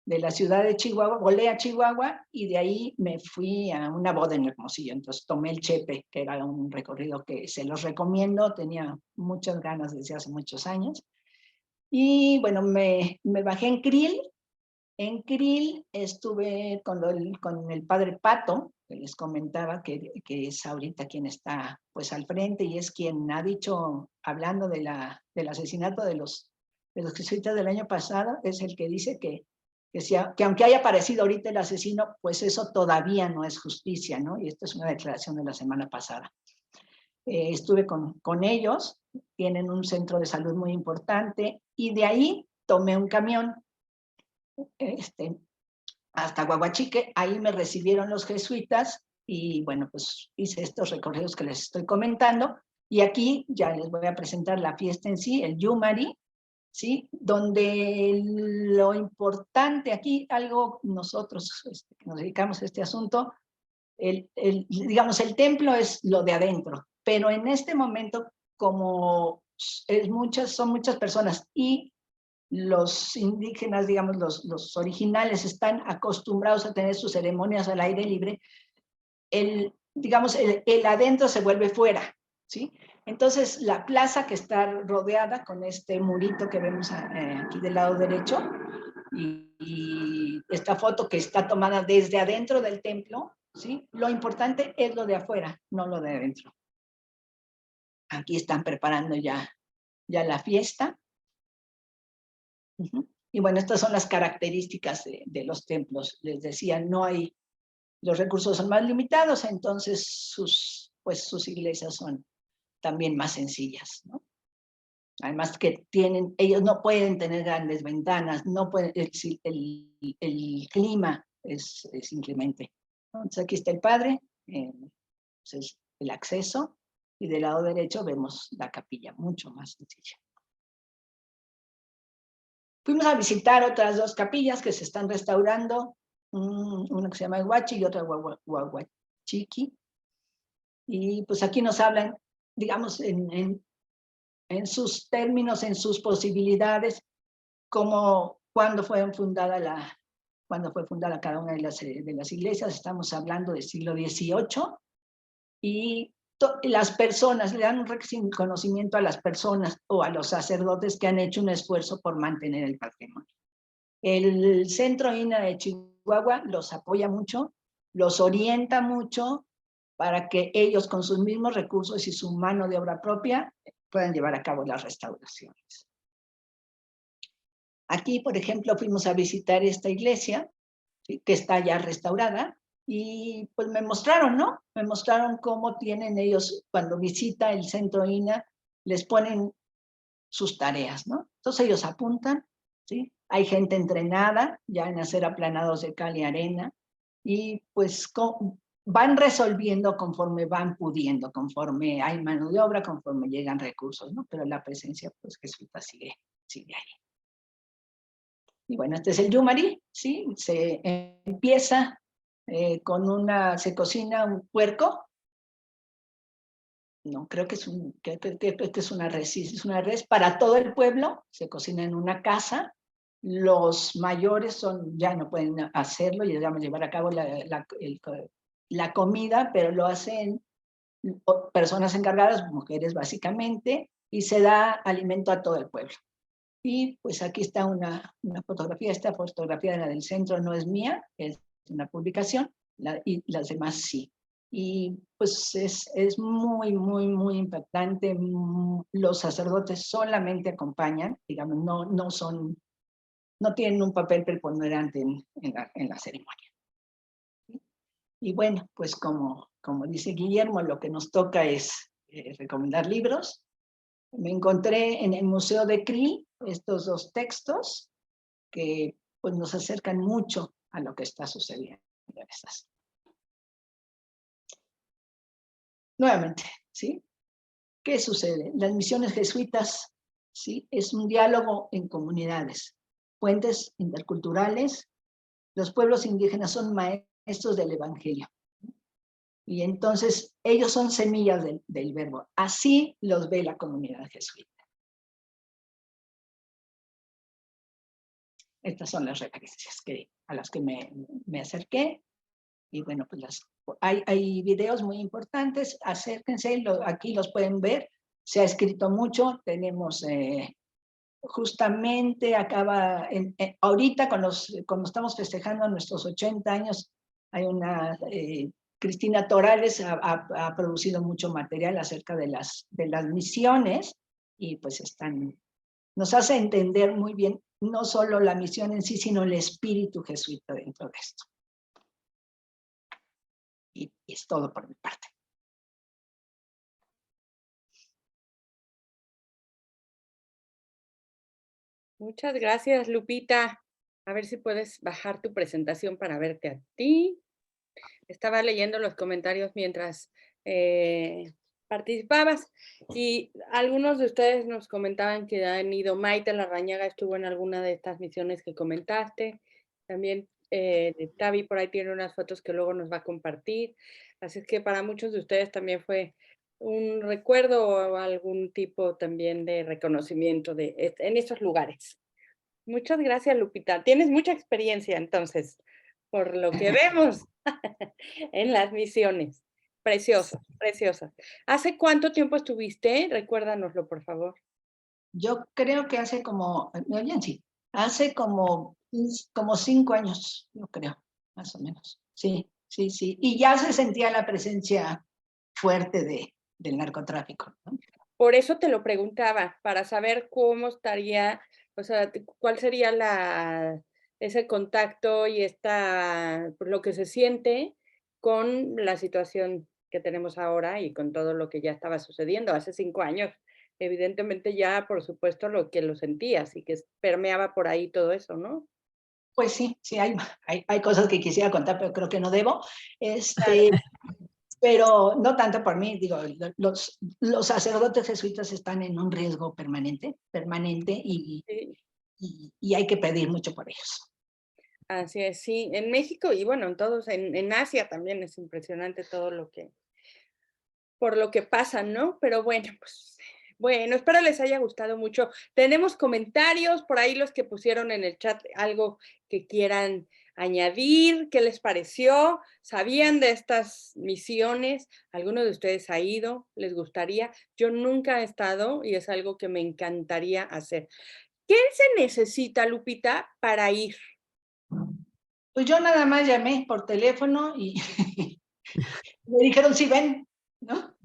la ciudad de Chihuahua, volé a Chihuahua y de ahí me fui a una boda en Hermosillo. Entonces tomé el Chepe, que era un recorrido que se los recomiendo, tenía muchas ganas desde hace muchos años. Y bueno, me bajé en Krill. En Krill estuve con el padre Pato, que les comentaba que es ahorita quien está pues al frente y es quien ha dicho, hablando del asesinato de los jesuitas del año pasado, es el que dice que aunque haya aparecido ahorita el asesino, pues eso todavía no es justicia, ¿no? Y esta es una declaración de la semana pasada. Estuve con ellos, tienen un centro de salud muy importante, y de ahí tomé un camión hasta Guaguachique, ahí me recibieron los jesuitas, y bueno, pues hice estos recorridos que les estoy comentando, y aquí ya les voy a presentar la fiesta en sí, el Yumari, ¿sí? Donde lo importante aquí, algo nosotros que nos dedicamos a este asunto, digamos, el templo es lo de adentro, pero en este momento, como son muchas personas y los indígenas, digamos, los originales están acostumbrados a tener sus ceremonias al aire libre, digamos, el adentro se vuelve fuera, ¿sí? Entonces, la plaza que está rodeada con este murito que vemos aquí del lado derecho, y esta foto que está tomada desde adentro del templo, ¿sí? Lo importante es lo de afuera, no lo de adentro. Aquí están preparando ya la fiesta. Y bueno, estas son las características de los templos. Les decía, los recursos son más limitados, entonces sus iglesias son también más sencillas, ¿no? Además que ellos no pueden tener grandes ventanas, no pueden, el clima es inclemente. Entonces aquí está el padre, pues el acceso, y del lado derecho vemos la capilla, mucho más sencilla. Fuimos a visitar otras dos capillas que se están restaurando, una que se llama Huachi y otra Guaguachiqui. Y pues aquí nos hablan, digamos, en sus términos, en sus posibilidades, como cuando fue fundada cada una de las iglesias. Estamos hablando del siglo XVIII, y las personas, le dan un reconocimiento a las personas o a los sacerdotes que han hecho un esfuerzo por mantener el patrimonio. El Centro INA de Chihuahua los apoya mucho, los orienta mucho para que ellos con sus mismos recursos y su mano de obra propia puedan llevar a cabo las restauraciones. Aquí, por ejemplo, fuimos a visitar esta iglesia, ¿sí? Que está ya restaurada, y pues me mostraron, ¿no? Me mostraron cómo tienen ellos, cuando visita el Centro INA, les ponen sus tareas, ¿no? Entonces ellos apuntan, ¿sí? Hay gente entrenada ya en hacer aplanados de cal y arena, y pues van resolviendo conforme van pudiendo, conforme hay mano de obra, conforme llegan recursos, ¿no? Pero la presencia, pues, jesuita sigue ahí. Y bueno, este es el Yumari, ¿sí? Se empieza se cocina un puerco. No, creo que es una res, sí, es una res para todo el pueblo, se cocina en una casa. Los mayores ya no pueden hacerlo y llevar a cabo la comida, pero lo hacen personas encargadas, mujeres básicamente, y se da alimento a todo el pueblo. Y pues aquí está una fotografía. Esta fotografía de la del centro no es mía, es una publicación, y las demás sí. Y pues es muy, muy, muy impactante. Los sacerdotes solamente acompañan, digamos, no tienen un papel preponderante en la ceremonia. Y bueno, pues como dice Guillermo, lo que nos toca es recomendar libros. Me encontré en el Museo de CRI estos dos textos que pues, nos acercan mucho a lo que está sucediendo en estas. Nuevamente, ¿sí? ¿Qué sucede? Las misiones jesuitas, ¿sí? Es un diálogo en comunidades, puentes interculturales. Los pueblos indígenas son maestros del evangelio. Y entonces ellos son semillas del verbo. Así los ve la comunidad jesuita. Estas son las referencias a las que me acerqué. Y bueno, pues hay videos muy importantes. Acérquense, aquí los pueden ver. Se ha escrito mucho. Tenemos justamente ahorita cuando estamos festejando nuestros 80 años, hay una... Cristina Torales ha producido mucho material acerca de las misiones y pues nos hace entender muy bien no solo la misión en sí, sino el espíritu jesuita dentro de esto. Y es todo por mi parte. Muchas gracias, Lupita. A ver si puedes bajar tu presentación para verte a ti. Estaba leyendo los comentarios mientras participabas y algunos de ustedes nos comentaban que han ido. Maite Larrañaga estuvo en alguna de estas misiones que comentaste. También Tavi por ahí tiene unas fotos que luego nos va a compartir. Así es que para muchos de ustedes también fue un recuerdo o algún tipo también de reconocimiento en estos lugares. Muchas gracias, Lupita. Tienes mucha experiencia entonces, por lo que vemos en las misiones. Preciosas, preciosas. ¿Hace cuánto tiempo estuviste? Recuérdanoslo, por favor. Yo creo que hace ¿me oyen? Sí. Hace como 5 años, yo creo, más o menos. Sí. Y ya se sentía la presencia fuerte del narcotráfico, ¿no? Por eso te lo preguntaba, para saber cómo estaría, o sea, cuál sería ese contacto y lo que se siente con la situación que tenemos ahora y con todo lo que ya estaba sucediendo hace 5 años. Evidentemente ya, por supuesto, lo que lo sentías y que permeaba por ahí todo eso, ¿no? Pues sí, hay cosas que quisiera contar, pero creo que no debo. Claro. Pero no tanto por mí, digo, los sacerdotes jesuitas están en un riesgo permanente Sí. y hay que pedir mucho por ellos. Así es, sí, en México y bueno, en Asia también es impresionante todo por lo que pasa, ¿no? Pero bueno, pues, espero les haya gustado mucho. Tenemos comentarios por ahí los que pusieron en el chat algo que quieran añadir, ¿qué les pareció? ¿Sabían de estas misiones? ¿Alguno de ustedes ha ido? ¿Les gustaría? Yo nunca he estado y es algo que me encantaría hacer. ¿Qué se necesita, Lupita, para ir? Pues yo nada más llamé por teléfono y me dijeron, sí, ven, ¿no?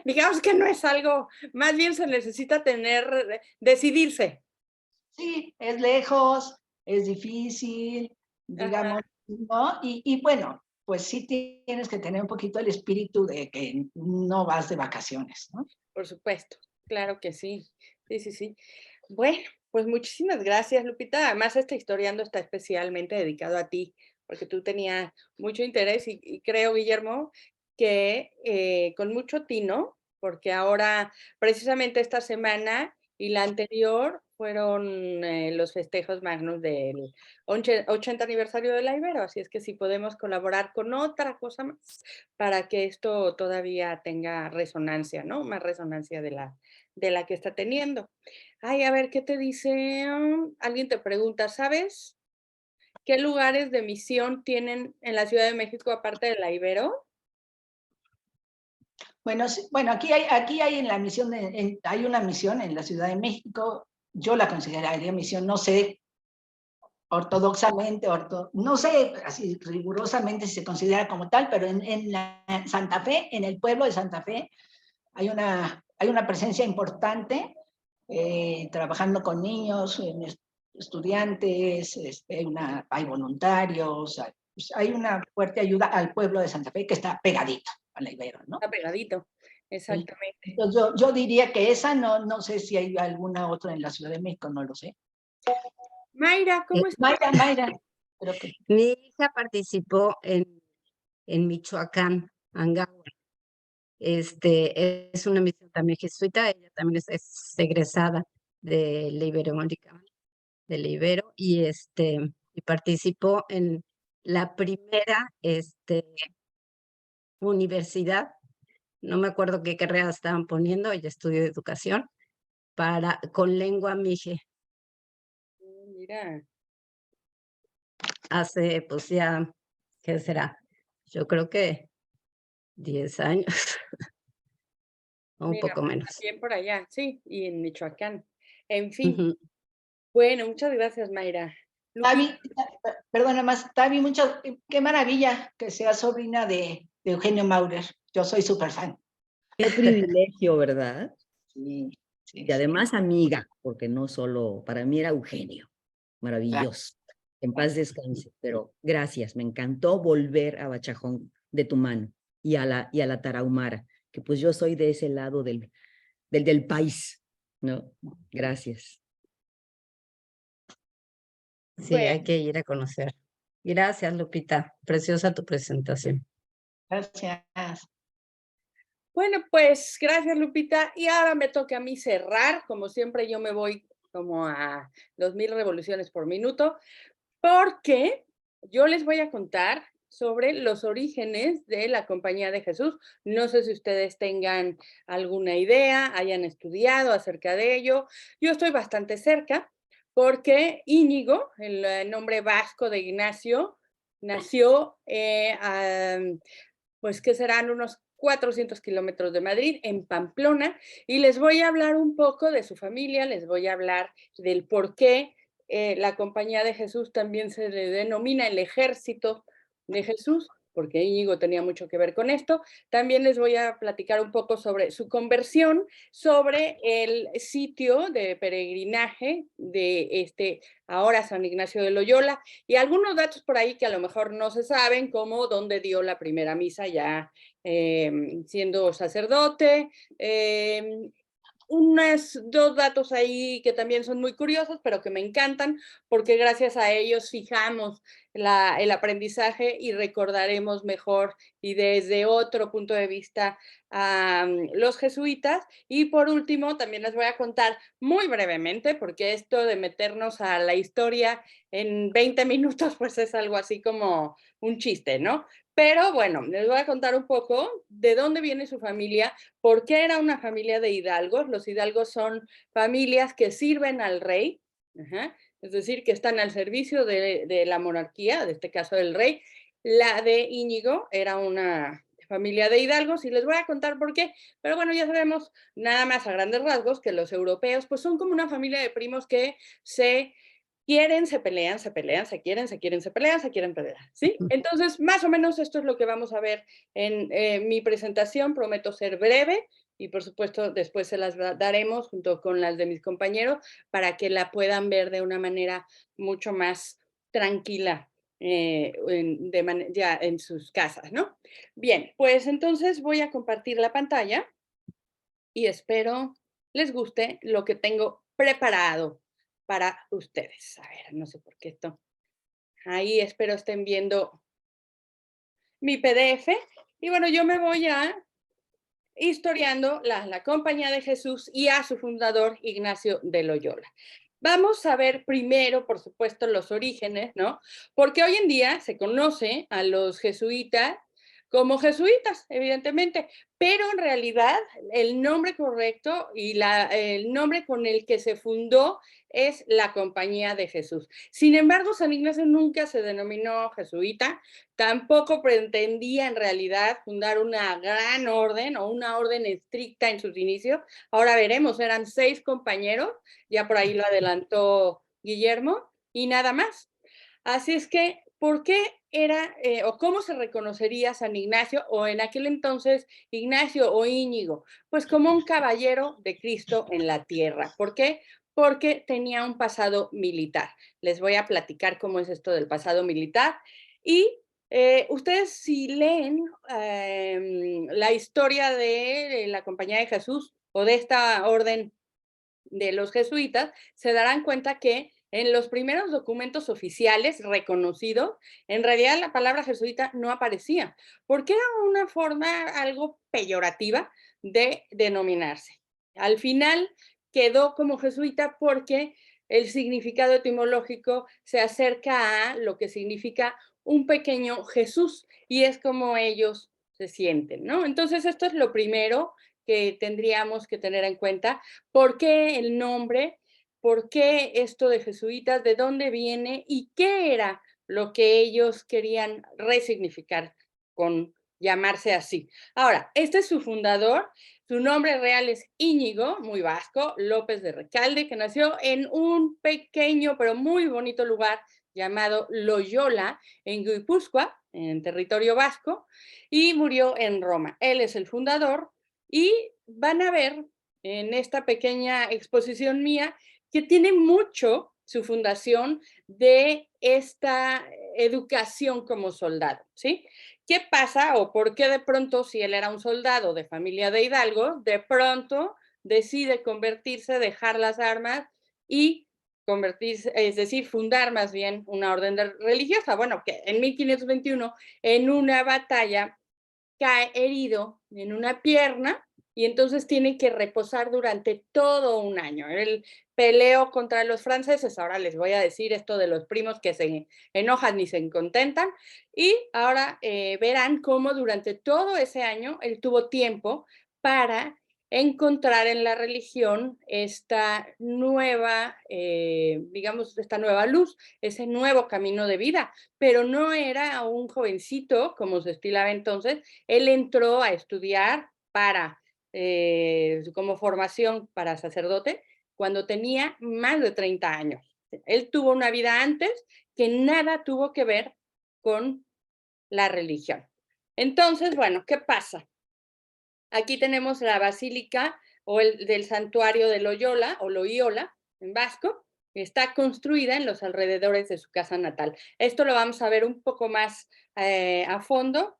Digamos que no es algo, más bien se necesita decidirse. Sí, es lejos, es difícil, digamos, ¿no? Y bueno, pues sí tienes que tener un poquito el espíritu de que no vas de vacaciones, ¿no? Por supuesto, claro que sí. Sí. Bueno, pues muchísimas gracias, Lupita. Además, este historiando está especialmente dedicado a ti, porque tú tenías mucho interés y creo, Guillermo, que con mucho tino, porque ahora, precisamente esta semana y la anterior, fueron los festejos magnos del 80 aniversario de la Ibero, así es que si podemos colaborar con otra cosa más para que esto todavía tenga resonancia, ¿no? Más resonancia de la que está teniendo. Ay, a ver, ¿qué te dice? Alguien te pregunta, ¿sabes qué lugares de misión tienen en la Ciudad de México aparte de la Ibero? Bueno, aquí hay en la misión, hay una misión en la Ciudad de México, yo la consideraría misión, no sé, ortodoxamente, no sé, así rigurosamente si se considera como tal, pero en Santa Fe, en el pueblo de Santa Fe, hay una presencia importante, trabajando con niños, estudiantes, hay voluntarios, pues, hay una fuerte ayuda al pueblo de Santa Fe que está pegadito al Ibero, ¿no? Está pegadito, exactamente. Entonces yo diría que esa, no sé si hay alguna otra en la Ciudad de México, no lo sé. Mayra, ¿cómo estás? Mayra, creo que Mi hija participó en Michoacán, Angawa. Es una misión también jesuita, ella también es egresada de la Iberoamérica, del Ibero, y participó en la primera universidad, no me acuerdo qué carrera estaban poniendo, ella estudió educación, con lengua mije, Mira, hace pues ya, ¿qué será? Yo creo que 10 años, o un mira, poco menos. también por allá, sí, y en Michoacán. En fin, Ujú. bueno, muchas gracias, Mayra. Tavi, Lupita, perdona más, Tavi, qué maravilla que seas sobrina de Eugenio Maurer. Yo soy súper fan. Qué privilegio, ¿verdad? Sí, sí, Y además amiga, porque no solo, para mí era Eugenio, maravilloso. En paz descanse, pero gracias, me encantó volver a Bachajón de tu mano y a la Tarahumara, que pues yo soy de ese lado del país, ¿no? Gracias. Sí, hay que ir a conocer. Gracias, Lupita. Preciosa tu presentación. Gracias. bueno, pues gracias, Lupita. Y ahora me toca a mí cerrar. Como siempre, yo me voy como a 2000 revoluciones por minuto, porque yo les voy a contar sobre los orígenes de la Compañía de Jesús. No sé si ustedes tengan alguna idea, hayan estudiado acerca de ello. Yo estoy bastante cerca porque Íñigo, el nombre vasco de Ignacio, nació pues que serán unos 400 kilómetros de Madrid, en Pamplona, y les voy a hablar un poco de su familia, les voy a hablar del por qué la Compañía de Jesús también se le denomina el Ejército de Jesús, porque Íñigo tenía mucho que ver con esto. También les voy a platicar un poco sobre su conversión, sobre el sitio de peregrinaje de ahora San Ignacio de Loyola, y algunos datos por ahí que a lo mejor no se saben, como dónde dio la primera misa ya siendo sacerdote, unos dos datos ahí que también son muy curiosos, pero que me encantan, porque gracias a ellos fijamos el aprendizaje y recordaremos mejor y desde otro punto de vista a los jesuitas. Y por último, también les voy a contar muy brevemente, porque esto de meternos a la historia en 20 minutos, pues es algo así como un chiste, ¿no? Pero bueno, les voy a contar un poco de dónde viene su familia, por qué era una familia de hidalgos. Los hidalgos son familias que sirven al rey, es decir, que están al servicio de la monarquía, de este caso del rey. La de Íñigo era una familia de hidalgos y les voy a contar por qué. Pero bueno, ya sabemos nada más a grandes rasgos que los europeos pues son como una familia de primos que se quieren, se pelean, se pelean, se quieren, se quieren, se pelean, se quieren pelear, ¿sí? Entonces, más o menos esto es lo que vamos a ver en mi presentación. Prometo ser breve y, por supuesto, después se las daremos junto con las de mis compañeros para que la puedan ver de una manera mucho más tranquila ya en sus casas, ¿no? Bien, pues entonces voy a compartir la pantalla y espero les guste lo que tengo preparado para ustedes. A ver, no sé por qué esto. Ahí espero estén viendo mi PDF. Y bueno, yo me voy a historiando la Compañía de Jesús y a su fundador, Ignacio de Loyola. Vamos a ver primero, por supuesto, los orígenes, ¿no? Porque hoy en día se conoce a los jesuitas como jesuitas, evidentemente, pero en realidad el nombre correcto y el nombre con el que se fundó es la Compañía de Jesús. Sin embargo, San Ignacio nunca se denominó jesuita, tampoco pretendía en realidad fundar una gran orden o una orden estricta en sus inicios. Ahora veremos, eran 6 compañeros, ya por ahí lo adelantó Guillermo, y nada más. Así es que, ¿por qué era o cómo se reconocería San Ignacio o en aquel entonces Ignacio o Íñigo? Pues como un caballero de Cristo en la tierra. ¿Por qué? Porque tenía un pasado militar. Les voy a platicar cómo es esto del pasado militar y Ustedes si leen la historia de la Compañía de Jesús o de esta orden de los jesuitas, se darán cuenta que en los primeros documentos oficiales reconocidos, en realidad la palabra jesuita no aparecía, porque era una forma algo peyorativa de denominarse. Al final quedó como jesuita porque el significado etimológico se acerca a lo que significa un pequeño Jesús, y es como ellos se sienten, ¿no? Entonces, esto es lo primero que tendríamos que tener en cuenta. ¿Por qué el nombre? ¿Por qué esto de jesuitas? ¿De dónde viene? ¿Y qué era lo que ellos querían resignificar con llamarse así? Ahora, este es su fundador. Su nombre real es Íñigo, muy vasco, López de Recalde, que nació en un pequeño pero muy bonito lugar llamado Loyola, en Guipúzcoa, en territorio vasco, y murió en Roma. Él es el fundador, y van a ver en esta pequeña exposición mía que tiene mucho su fundación de esta educación como soldado, ¿sí? ¿Qué pasa o por qué de pronto, si él era un soldado de familia de Hidalgo, de pronto decide convertirse, dejar las armas y convertirse, es decir, fundar más bien una orden religiosa? Bueno, que en 1521, en una batalla, cae herido en una pierna y entonces tiene que reposar durante todo un año. Él peleó contra los franceses, ahora les voy a decir esto de los primos que se enojan ni se contentan, y ahora verán cómo durante todo ese año él tuvo tiempo para encontrar en la religión esta nueva, digamos, esta nueva luz, ese nuevo camino de vida, pero no era un jovencito como se estilaba entonces. Él entró a estudiar como formación para sacerdote cuando tenía más de 30 años. Él tuvo una vida antes que nada tuvo que ver con la religión. Entonces, bueno, ¿qué pasa? Aquí tenemos la basílica o del santuario de Loyola o Loyola en vasco, que está construida en los alrededores de su casa natal. Esto lo vamos a ver un poco más a fondo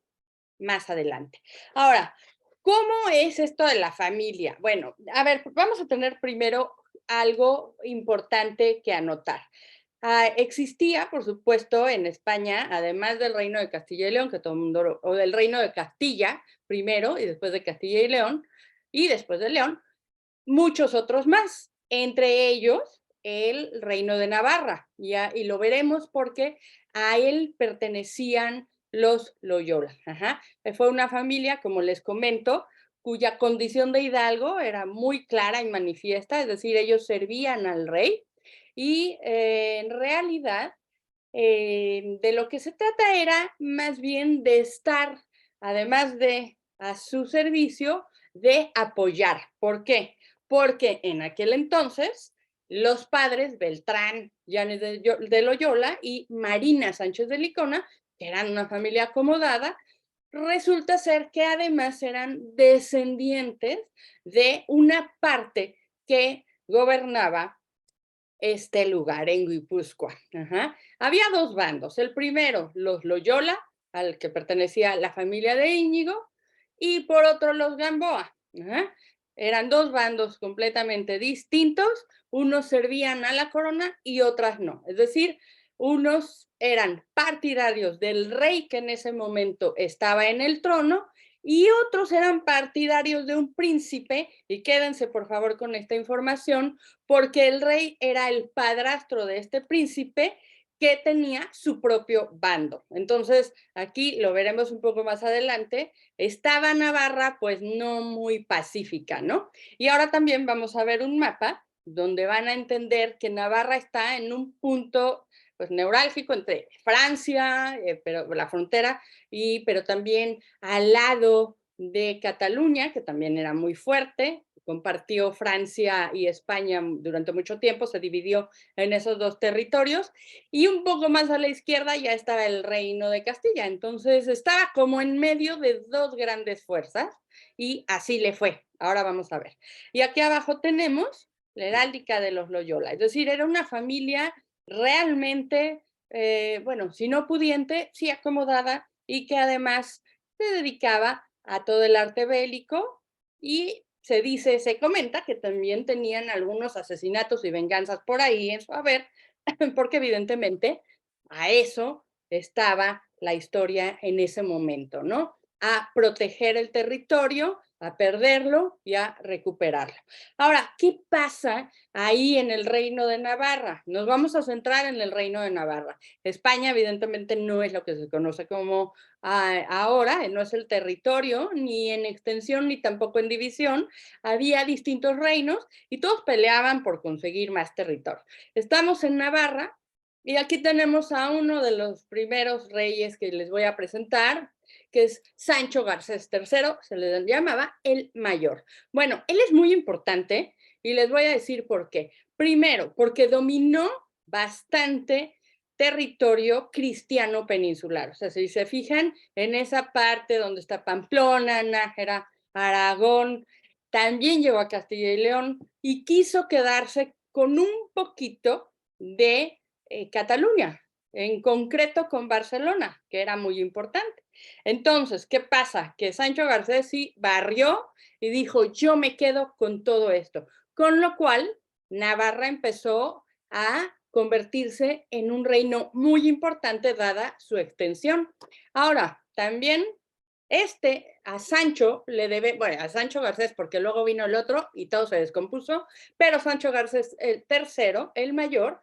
más adelante. Ahora, ¿cómo es esto de la familia? Bueno, a ver, vamos a tener primero algo importante que anotar. Existía, por supuesto, en España, además del Reino de Castilla y León, que todo el mundo, o del Reino de Castilla primero y después de Castilla y León, y después de León, muchos otros más, entre ellos el Reino de Navarra, y lo veremos porque a él pertenecían los Loyola. Fue una familia, como les comento, cuya condición de hidalgo era muy clara y manifiesta, es decir, ellos servían al rey, y en realidad de lo que se trata era más bien de estar, además de a su servicio, de apoyar. ¿Por qué? Porque en aquel entonces los padres Beltrán Llanes de Loyola y Marina Sánchez de Licona, que eran una familia acomodada, resulta ser que además eran descendientes de una parte que gobernaba este lugar en Guipúzcoa. Había dos bandos. El primero, los Loyola, al que pertenecía la familia de Íñigo, y por otro los Gamboa. Eran dos bandos completamente distintos, unos servían a la corona y otras no. Es decir, unos eran partidarios del rey que en ese momento estaba en el trono y otros eran partidarios de un príncipe, y quédense por favor con esta información, porque el rey era el padrastro de este príncipe que tenía su propio bando. Entonces, aquí lo veremos un poco más adelante, estaba Navarra pues no muy pacífica, ¿no? Y ahora también vamos a ver un mapa donde van a entender que Navarra está en un punto pues neurálgico entre Francia, pero la frontera, pero también al lado de Cataluña, que también era muy fuerte, compartió Francia y España durante mucho tiempo, se dividió en esos dos territorios, y un poco más a la izquierda ya estaba el Reino de Castilla. Entonces estaba como en medio de dos grandes fuerzas, y así le fue. Ahora vamos a ver. Y aquí abajo tenemos la heráldica de los Loyola, es decir, era una familia realmente bueno, si no pudiente, sí acomodada, y que además se dedicaba a todo el arte bélico, y se comenta que también tenían algunos asesinatos y venganzas por ahí en su haber, porque evidentemente a eso estaba la historia en ese momento, ¿no? A proteger el territorio, a perderlo y a recuperarlo. Ahora, ¿qué pasa ahí en el Reino de Navarra? Nos vamos a centrar en el Reino de Navarra. España evidentemente no es lo que se conoce como ahora, no es el territorio, ni en extensión, ni tampoco en división. Había distintos reinos y todos peleaban por conseguir más territorio. Estamos en Navarra y aquí tenemos a uno de los primeros reyes que les voy a presentar, que es Sancho Garcés III, se le llamaba el Mayor. Bueno, él es muy importante y les voy a decir por qué. Primero, porque dominó bastante territorio cristiano peninsular. O sea, si se fijan en esa parte donde está Pamplona, Nájera, Aragón, también llegó a Castilla y León y quiso quedarse con un poquito de Cataluña, en concreto con Barcelona, que era muy importante. Entonces, ¿qué pasa? Que Sancho Garcés sí barrió y dijo, yo me quedo con todo esto. Con lo cual, Navarra empezó a convertirse en un reino muy importante dada su extensión. Ahora, también a Sancho le debe, bueno, a Sancho Garcés, porque luego vino el otro y todo se descompuso, pero Sancho Garcés el tercero, el mayor,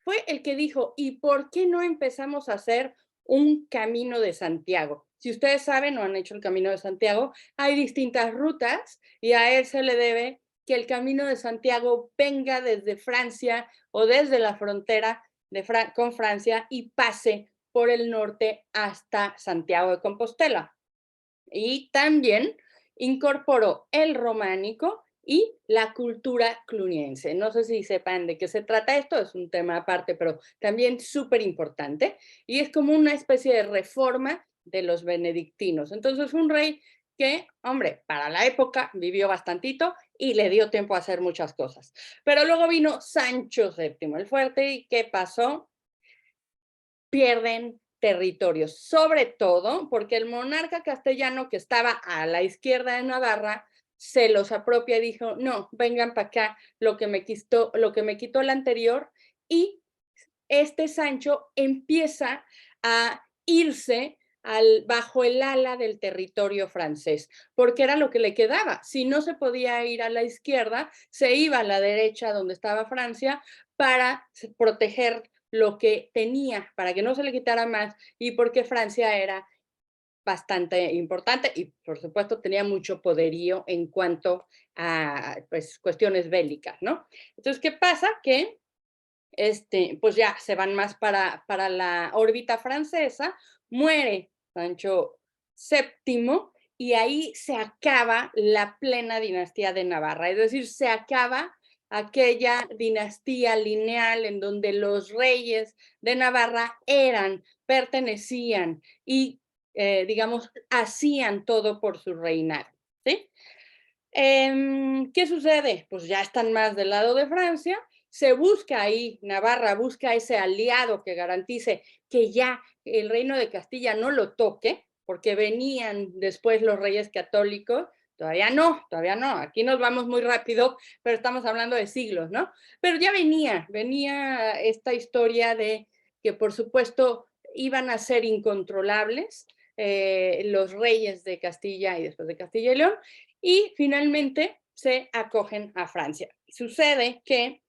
fue el que dijo, ¿y por qué no empezamos a hacer un camino de Santiago? Si ustedes saben o han hecho el camino de Santiago, hay distintas rutas y a él se le debe que el camino de Santiago venga desde Francia o desde la frontera con Francia y pase por el norte hasta Santiago de Compostela. Y también incorporó el románico y la cultura cluniense. No sé si sepan de qué se trata esto, es un tema aparte, pero también súper importante. Y es como una especie de reforma de los benedictinos. Entonces, un rey que, hombre, para la época vivió bastantito y le dio tiempo a hacer muchas cosas. Pero luego vino Sancho VII el Fuerte, ¿y qué pasó? Pierden territorios, sobre todo porque el monarca castellano que estaba a la izquierda de Navarra se los apropia y dijo, no, vengan para acá, lo que me quitó el anterior, y este Sancho empieza a irse bajo el ala del territorio francés, porque era lo que le quedaba. Si no se podía ir a la izquierda, se iba a la derecha donde estaba Francia para proteger lo que tenía, para que no se le quitara más, y porque Francia era bastante importante y por supuesto tenía mucho poderío en cuanto a pues, cuestiones bélicas, ¿no? Entonces, ¿qué pasa? Que pues ya se van más para la órbita francesa, muere Sancho VII y ahí se acaba la plena dinastía de Navarra, es decir, se acaba aquella dinastía lineal en donde los reyes de Navarra pertenecían y, digamos, hacían todo por su reinado, ¿sí? ¿Qué sucede? Pues ya están más del lado de Francia, se busca ahí, Navarra busca ese aliado que garantice que ya el reino de Castilla no lo toque, porque venían después los reyes católicos, todavía no, aquí nos vamos muy rápido, pero estamos hablando de siglos, ¿no? Pero ya venía esta historia de que por supuesto iban a ser incontrolables los reyes de Castilla y después de Castilla y León, y finalmente se acogen a Francia. Sucede que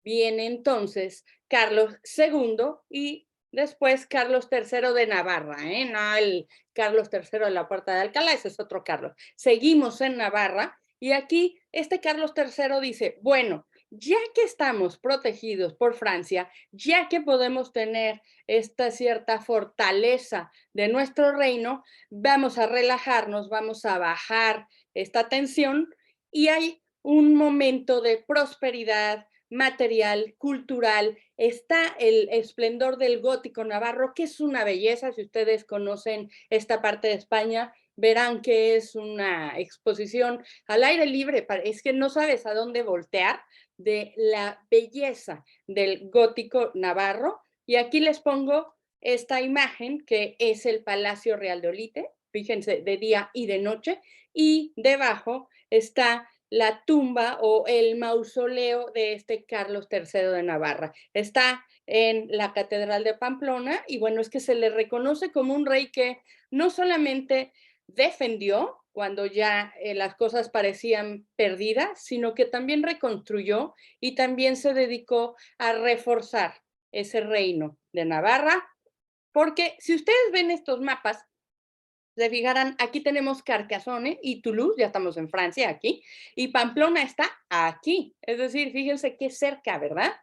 viene entonces Carlos II y después Carlos III de Navarra, no el Carlos III de la Puerta de Alcalá, ese es otro Carlos. Seguimos en Navarra y aquí este Carlos III dice, bueno, ya que estamos protegidos por Francia, ya que podemos tener esta cierta fortaleza de nuestro reino, vamos a relajarnos, vamos a bajar esta tensión y hay un momento de prosperidad material, cultural, está el esplendor del gótico navarro, que es una belleza. Si ustedes conocen esta parte de España, verán que es una exposición al aire libre, es que no sabes a dónde voltear de la belleza del gótico navarro, Y aquí les pongo esta imagen que es el Palacio Real de Olite, fíjense, de día y de noche, y debajo está la tumba o el mausoleo de este Carlos III de Navarra. Está en la Catedral de Pamplona y bueno, es que se le reconoce como un rey que no solamente defendió cuando ya las cosas parecían perdidas, sino que también reconstruyó y también se dedicó a reforzar ese reino de Navarra, porque si ustedes ven estos mapas, se fijarán, aquí tenemos Carcassonne y Toulouse, ya estamos en Francia aquí, y Pamplona está aquí, es decir, fíjense qué cerca, ¿verdad?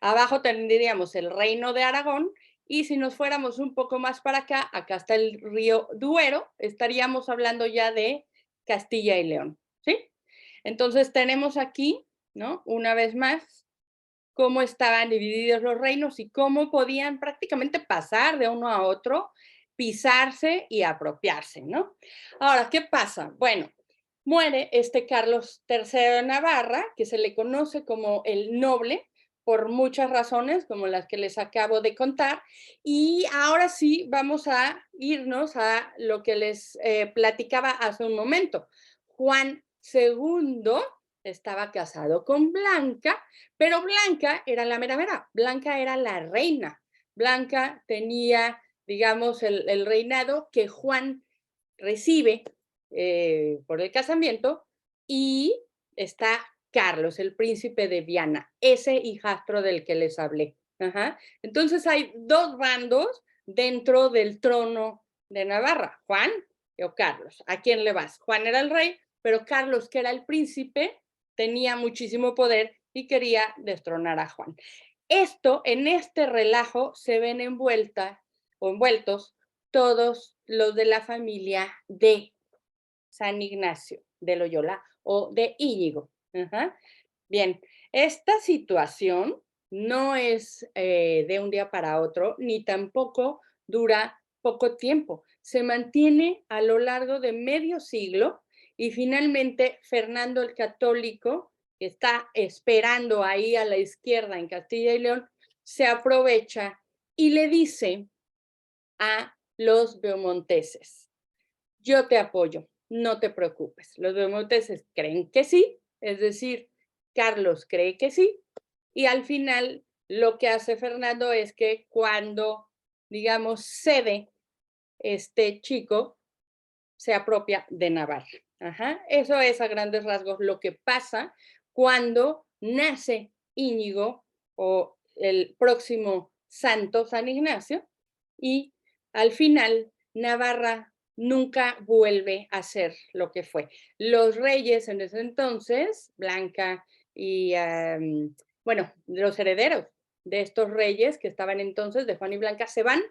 Abajo tendríamos el Reino de Aragón, y si nos fuéramos un poco más para acá, acá está el río Duero, estaríamos hablando ya de Castilla y León, ¿sí? Entonces tenemos aquí, ¿no? Una vez más, cómo estaban divididos los reinos y cómo podían prácticamente pasar de uno a otro, pisarse y apropiarse, ¿no? Ahora, ¿qué pasa? Bueno, muere este Carlos III de Navarra, que se le conoce como el Noble, por muchas razones, como las que les acabo de contar, y ahora sí vamos a irnos a lo que les platicaba hace un momento. Juan II estaba casado con Blanca, pero Blanca era la mera mera, Blanca era la reina, Blanca tenía, digamos, el reinado que Juan recibe por el casamiento y está Carlos, el príncipe de Viana, ese hijastro del que les hablé. Ajá. Entonces hay dos bandos dentro del trono de Navarra, Juan o Carlos. ¿A quién le vas? Juan era el rey, pero Carlos, que era el príncipe, tenía muchísimo poder y quería destronar a Juan. En este relajo se ven envueltos todos los de la familia de San Ignacio de Loyola o de Íñigo. Ajá. Bien, esta situación no es de un día para otro, ni tampoco dura poco tiempo. Se mantiene a lo largo de medio siglo y finalmente Fernando el Católico, que está esperando ahí a la izquierda en Castilla y León, se aprovecha y le dice a los beaumonteses: yo te apoyo, no te preocupes. Los beaumonteses creen que sí, es decir, Carlos cree que sí, y al final lo que hace Fernando es que cuando, digamos, cede este chico, se apropia de Navarra. Ajá. Eso es a grandes rasgos lo que pasa cuando nace Íñigo o el próximo santo San Ignacio y al final Navarra nunca vuelve a ser lo que fue. Los reyes en ese entonces, Blanca y, bueno, los herederos de estos reyes que estaban entonces, de Juan y Blanca, se van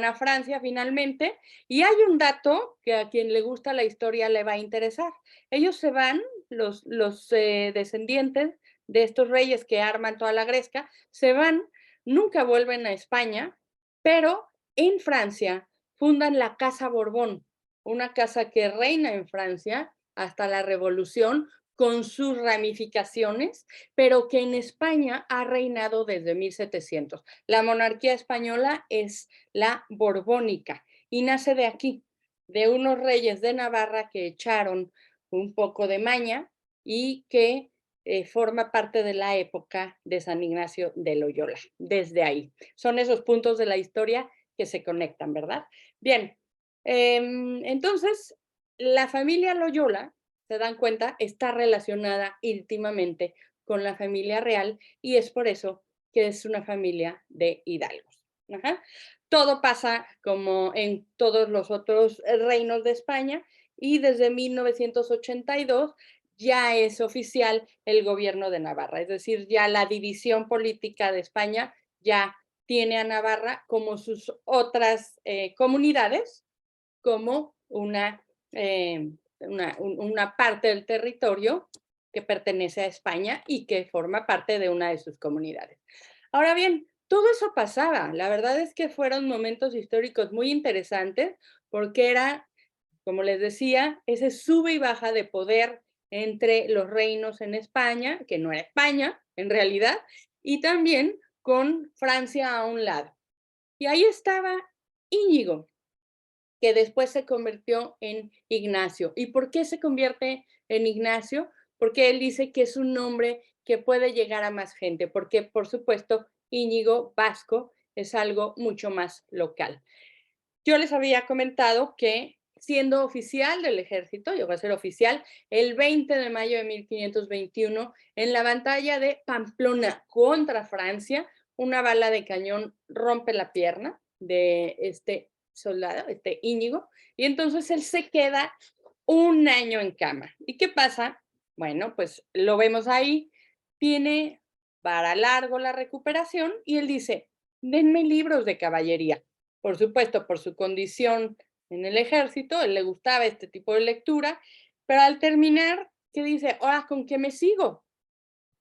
a Francia finalmente, y hay un dato que a quien le gusta la historia le va a interesar. Ellos se van, los descendientes de estos reyes que arman toda la gresca, se van, nunca vuelven a España, pero en Francia fundan la Casa Borbón, una casa que reina en Francia hasta la Revolución, con sus ramificaciones, pero que en España ha reinado desde 1700. La monarquía española es la borbónica y nace de aquí, de unos reyes de Navarra que echaron un poco de maña y que forma parte de la época de San Ignacio de Loyola, desde ahí. Son esos puntos de la historia que se conectan, ¿verdad? Bien, entonces la familia Loyola, se dan cuenta, está relacionada íntimamente con la familia real y es por eso que es una familia de hidalgos. Ajá. Todo pasa como en todos los otros reinos de España y desde 1982 ya es oficial el gobierno de Navarra, es decir, ya la división política de España ya tiene a Navarra como sus otras comunidades, como una parte del territorio que pertenece a España y que forma parte de una de sus comunidades. Ahora bien, todo eso pasaba. La verdad es que fueron momentos históricos muy interesantes porque era, como les decía, ese sube y baja de poder entre los reinos en España, que no era España en realidad, y también con Francia a un lado. Y ahí estaba Íñigo, que después se convirtió en Ignacio. ¿Y por qué se convierte en Ignacio? Porque él dice que es un nombre que puede llegar a más gente, porque por supuesto Íñigo vasco es algo mucho más local. Yo les había comentado que siendo oficial del ejército, llegó a ser oficial el 20 de mayo de 1521 en la batalla de Pamplona contra Francia, una bala de cañón rompe la pierna de este soldado, este Íñigo, y entonces él se queda un año en cama. ¿Y qué pasa? Bueno, pues lo vemos ahí, tiene para largo la recuperación y él dice, denme libros de caballería. Por supuesto, por su condición en el ejército, él le gustaba este tipo de lectura, pero al terminar, ¿qué dice? Ahora, ¿con qué me sigo?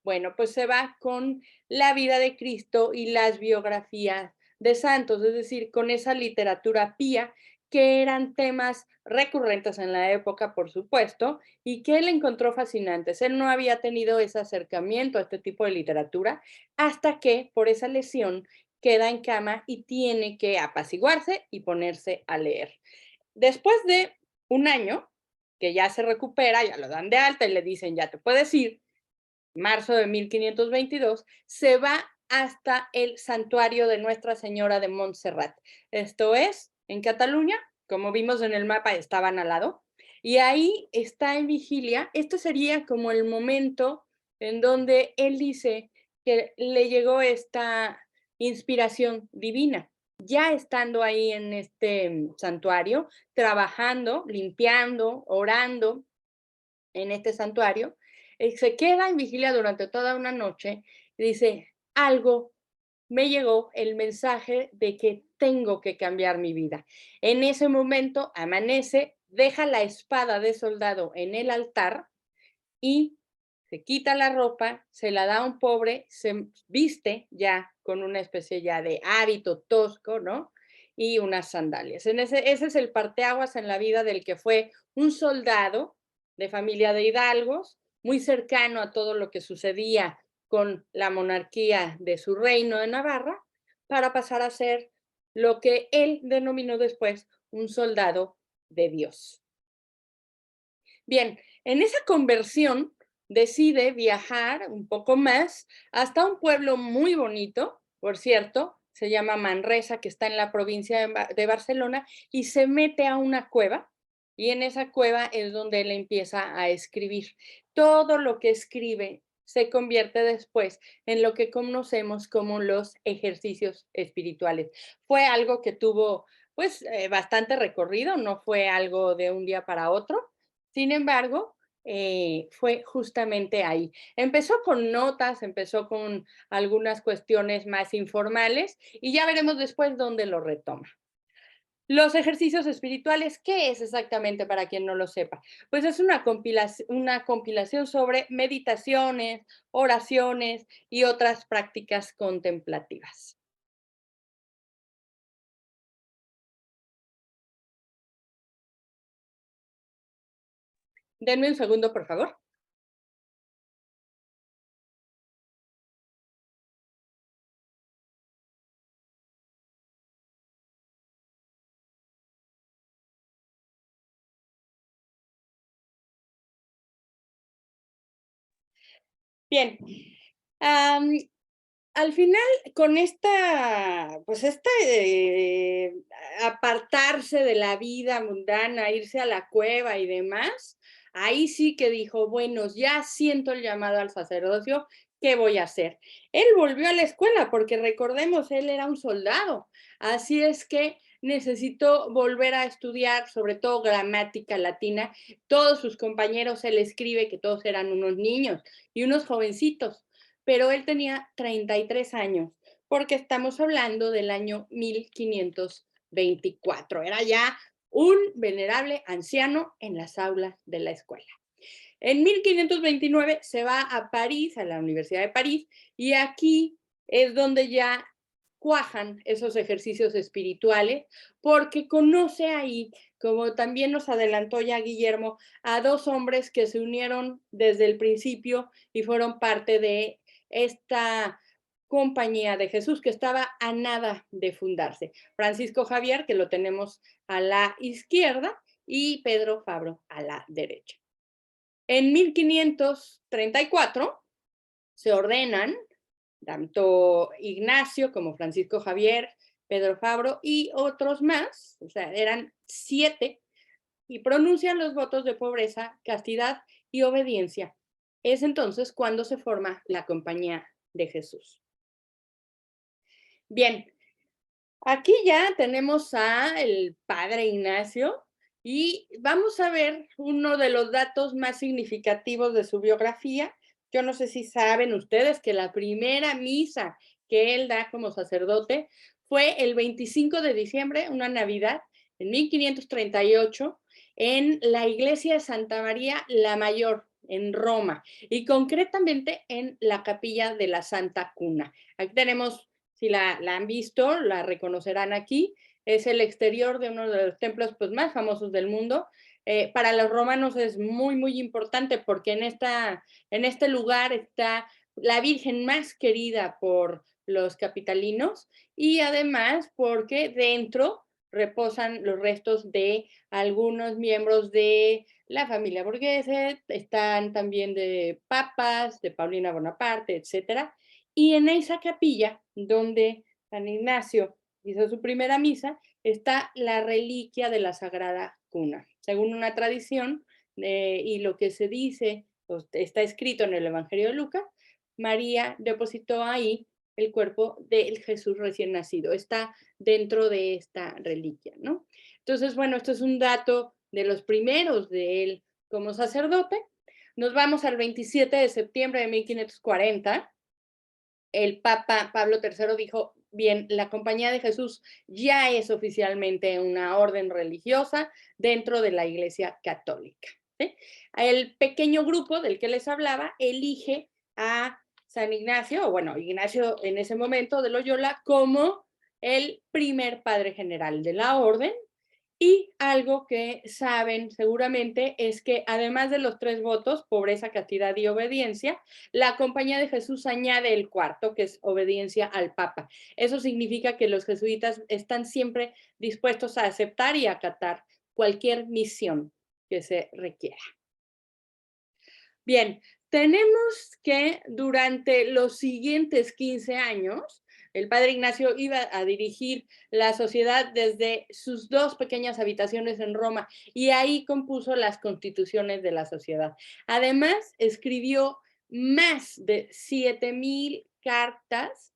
Bueno, pues se va con la vida de Cristo y las biografías de santos, es decir, con esa literatura pía que eran temas recurrentes en la época, por supuesto, y que él encontró fascinantes. Él no había tenido ese acercamiento a este tipo de literatura hasta que por esa lesión queda en cama y tiene que apaciguarse y ponerse a leer. Después de un año, que ya se recupera, ya lo dan de alta y le dicen, ya te puedes ir, marzo de 1522, se va hasta el santuario de Nuestra Señora de Montserrat. Esto es, en Cataluña, como vimos en el mapa, estaban al lado, y ahí está en vigilia. Este sería como el momento en donde él dice que le llegó esta inspiración divina. Ya estando ahí en este santuario, trabajando, limpiando, orando en este santuario, se queda en vigilia durante toda una noche y dice, algo me llegó el mensaje de que tengo que cambiar mi vida. En ese momento amanece, deja la espada de soldado en el altar y se quita la ropa, se la da a un pobre, se viste ya con una especie ya de hábito tosco, ¿no? Y unas sandalias. Ese es el parteaguas en la vida del que fue un soldado de familia de hidalgos, muy cercano a todo lo que sucedía con la monarquía de su reino de Navarra, para pasar a ser lo que él denominó después un soldado de Dios. Bien, en esa conversión decide viajar un poco más hasta un pueblo muy bonito, por cierto, se llama Manresa, que está en la provincia de Barcelona, y se mete a una cueva, y en esa cueva es donde él empieza a escribir. Todo lo que escribe se convierte después en lo que conocemos como los ejercicios espirituales. Fue algo que tuvo pues bastante recorrido, no fue algo de un día para otro. Sin embargo, fue justamente ahí. Empezó con notas, empezó con algunas cuestiones más informales y ya veremos después dónde lo retoma. Los ejercicios espirituales, ¿qué es exactamente para quien no lo sepa? Pues es una compilación sobre meditaciones, oraciones y otras prácticas contemplativas. Denme un segundo, por favor. Bien. Al final, con apartarse de la vida mundana, irse a la cueva y demás, ahí sí que dijo, bueno, ya siento el llamado al sacerdocio, ¿qué voy a hacer? Él volvió a la escuela porque recordemos, él era un soldado, así es que necesitó volver a estudiar, sobre todo gramática latina. Todos sus compañeros, él escribe que todos eran unos niños y unos jovencitos, pero él tenía 33 años, porque estamos hablando del año 1524. Era ya un venerable anciano en las aulas de la escuela. En 1529 se va a París, a la Universidad de París, y aquí es donde ya cuajan esos ejercicios espirituales, porque conoce ahí, como también nos adelantó ya Guillermo, a dos hombres que se unieron desde el principio y fueron parte de esta Compañía de Jesús, que estaba a nada de fundarse. Francisco Javier, que lo tenemos a la izquierda, y Pedro Fabro a la derecha. En 1534 se ordenan tanto Ignacio como Francisco Javier, Pedro Fabro y otros más, o sea, eran 7, y pronuncian los votos de pobreza, castidad y obediencia. Es entonces cuando se forma la Compañía de Jesús. Bien, aquí ya tenemos al padre Ignacio y vamos a ver uno de los datos más significativos de su biografía. Yo no sé si saben ustedes que la primera misa que él da como sacerdote fue el 25 de diciembre, una Navidad, en 1538, en la iglesia de Santa María la Mayor, en Roma, y concretamente en la capilla de la Santa Cuna. Aquí tenemos, si la han visto, la reconocerán aquí, es el exterior de uno de los templos pues, más famosos del mundo. Para los romanos es muy, muy importante porque en este lugar está la Virgen más querida por los capitalinos y además porque dentro reposan los restos de algunos miembros de la familia Borghese, están también de papas, de Paulina Bonaparte, etcétera. Y en esa capilla donde San Ignacio hizo su primera misa, está la reliquia de la Sagrada Cuna. Según una tradición y lo que se dice, está escrito en el Evangelio de Lucas, María depositó ahí el cuerpo del Jesús recién nacido. Está dentro de esta reliquia, ¿no? Entonces, bueno, esto es un dato de los primeros de él como sacerdote. Nos vamos al 27 de septiembre de 1540. El Papa Pablo III dijo, bien, la Compañía de Jesús ya es oficialmente una orden religiosa dentro de la Iglesia Católica. ¿Sí? El pequeño grupo del que les hablaba elige a San Ignacio, o bueno, Ignacio en ese momento de Loyola, como el primer padre general de la orden. Y algo que saben seguramente es que además de los 3 votos, pobreza, castidad y obediencia, la Compañía de Jesús añade el cuarto, que es obediencia al Papa. Eso significa que los jesuitas están siempre dispuestos a aceptar y acatar cualquier misión que se requiera. Bien, tenemos que durante los siguientes 15 años, el padre Ignacio iba a dirigir la sociedad desde sus 2 pequeñas habitaciones en Roma y ahí compuso las constituciones de la sociedad. Además, escribió más de 7,000 cartas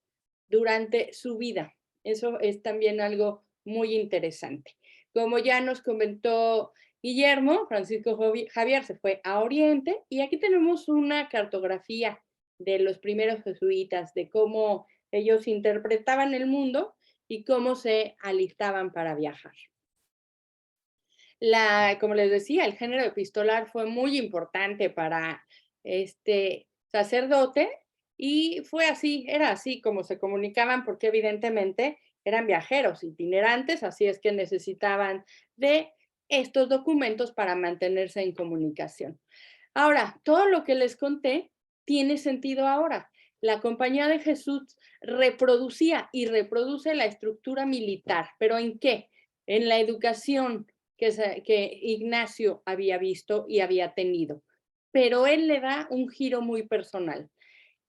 durante su vida. Eso es también algo muy interesante. Como ya nos comentó Guillermo, Francisco Javier se fue a Oriente y aquí tenemos una cartografía de los primeros jesuitas, de cómo ellos interpretaban el mundo y cómo se alistaban para viajar. Como les decía, el género epistolar fue muy importante para este sacerdote y era así como se comunicaban porque evidentemente eran viajeros itinerantes, así es que necesitaban de estos documentos para mantenerse en comunicación. Ahora, todo lo que les conté tiene sentido ahora. La Compañía de Jesús reproducía y reproduce la estructura militar, ¿pero en qué? En la educación que Ignacio había visto y había tenido, pero él le da un giro muy personal.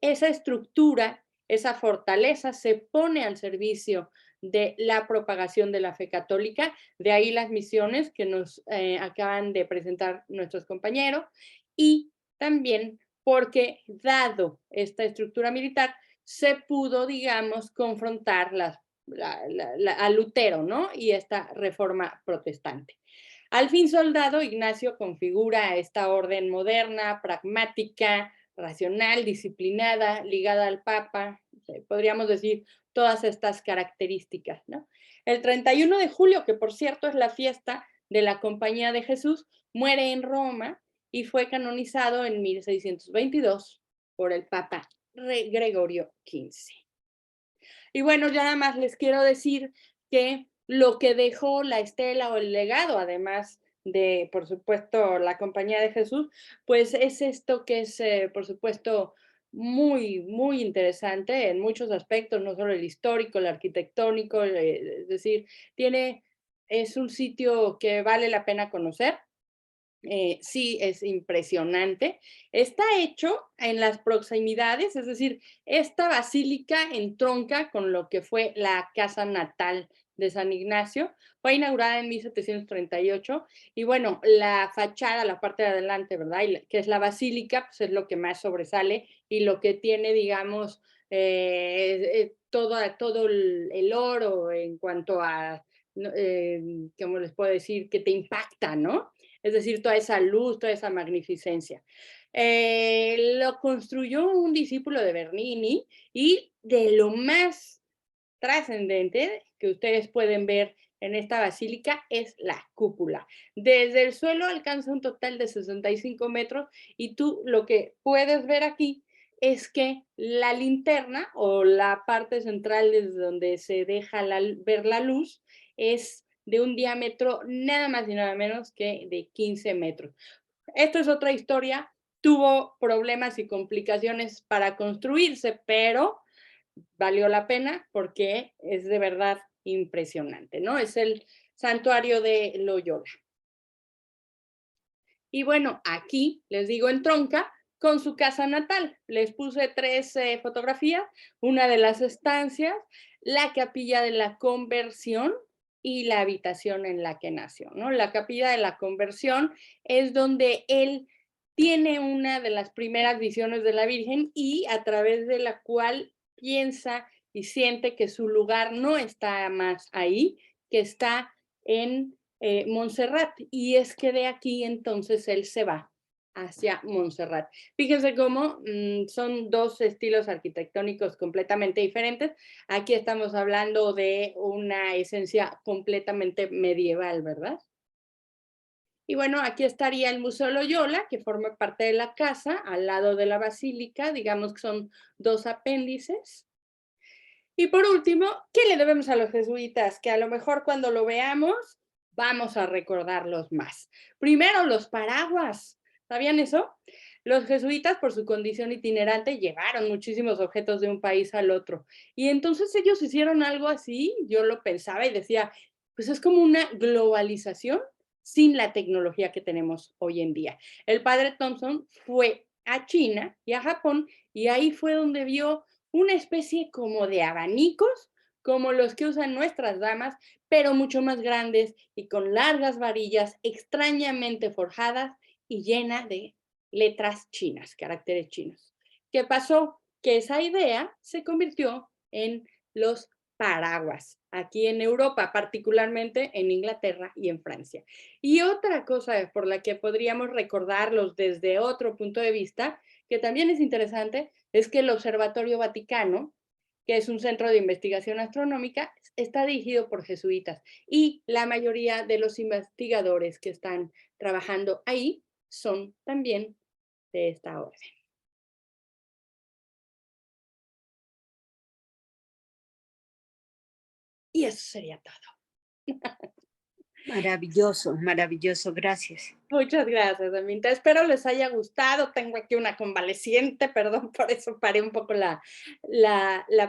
Esa estructura, esa fortaleza se pone al servicio de la propagación de la fe católica, de ahí las misiones que nos acaban de presentar nuestros compañeros, y también porque dado esta estructura militar, se pudo, digamos, confrontar a Lutero, ¿no? Y esta reforma protestante. Al fin soldado, Ignacio configura esta orden moderna, pragmática, racional, disciplinada, ligada al Papa, podríamos decir todas estas características, ¿no? El 31 de julio, que por cierto es la fiesta de la Compañía de Jesús, muere en Roma y fue canonizado en 1622 por el Papa Gregorio XV. Y bueno, ya nada más les quiero decir que lo que dejó la estela o el legado, además de, por supuesto, la Compañía de Jesús, pues es esto que es, por supuesto, muy, muy interesante en muchos aspectos, no solo el histórico, el arquitectónico, es decir, es un sitio que vale la pena conocer. Sí, es impresionante. Está hecho en las proximidades, es decir, esta basílica entronca con lo que fue la casa natal de San Ignacio. Fue inaugurada en 1738 y bueno, la fachada, la parte de adelante, ¿verdad? Que es la basílica, pues es lo que más sobresale y lo que tiene, digamos, todo el oro en cuanto a, ¿cómo les puedo decir? Que te impacta, ¿no? Es decir, toda esa luz, toda esa magnificencia. Lo construyó un discípulo de Bernini y de lo más trascendente que ustedes pueden ver en esta basílica es la cúpula. Desde el suelo alcanza un total de 65 metros y tú lo que puedes ver aquí es que la linterna o la parte central desde donde se deja ver la luz es de un diámetro nada más y nada menos que de 15 metros. Esto es otra historia, tuvo problemas y complicaciones para construirse, pero valió la pena porque es de verdad impresionante, ¿no? Es el santuario de Loyola. Y bueno, aquí les digo entronca con su casa natal. Les puse 3 fotografías, una de las estancias, la capilla de la conversión y la habitación en la que nació, ¿no? La capilla de la conversión es donde él tiene una de las primeras visiones de la Virgen y a través de la cual piensa y siente que su lugar no está más ahí, que está en Montserrat, y es que de aquí entonces él se va hacia Montserrat. Fíjense cómo son 2 estilos arquitectónicos completamente diferentes. Aquí estamos hablando de una esencia completamente medieval, ¿verdad? Y bueno, aquí estaría el Museo Loyola, que forma parte de la casa, al lado de la basílica, digamos que son 2 apéndices. Y por último, ¿qué le debemos a los jesuitas? Que a lo mejor cuando lo veamos, vamos a recordarlos más. Primero, los paraguas. ¿Sabían eso? Los jesuitas, por su condición itinerante, llevaron muchísimos objetos de un país al otro. Y entonces ellos hicieron algo así, yo lo pensaba y decía, pues es como una globalización sin la tecnología que tenemos hoy en día. El padre Thompson fue a China y a Japón y ahí fue donde vio una especie como de abanicos, como los que usan nuestras damas, pero mucho más grandes y con largas varillas extrañamente forjadas y llena de letras chinas, caracteres chinos. ¿Qué pasó? Que esa idea se convirtió en los paraguas, aquí en Europa, particularmente en Inglaterra y en Francia. Y otra cosa por la que podríamos recordarlos desde otro punto de vista, que también es interesante, es que el Observatorio Vaticano, que es un centro de investigación astronómica, está dirigido por jesuitas y la mayoría de los investigadores que están trabajando ahí son también de esta orden. Y eso sería todo. Maravilloso, maravilloso, gracias. Muchas gracias, Aminta. Espero les haya gustado. Tengo aquí una convaleciente, perdón, por eso paré un poco la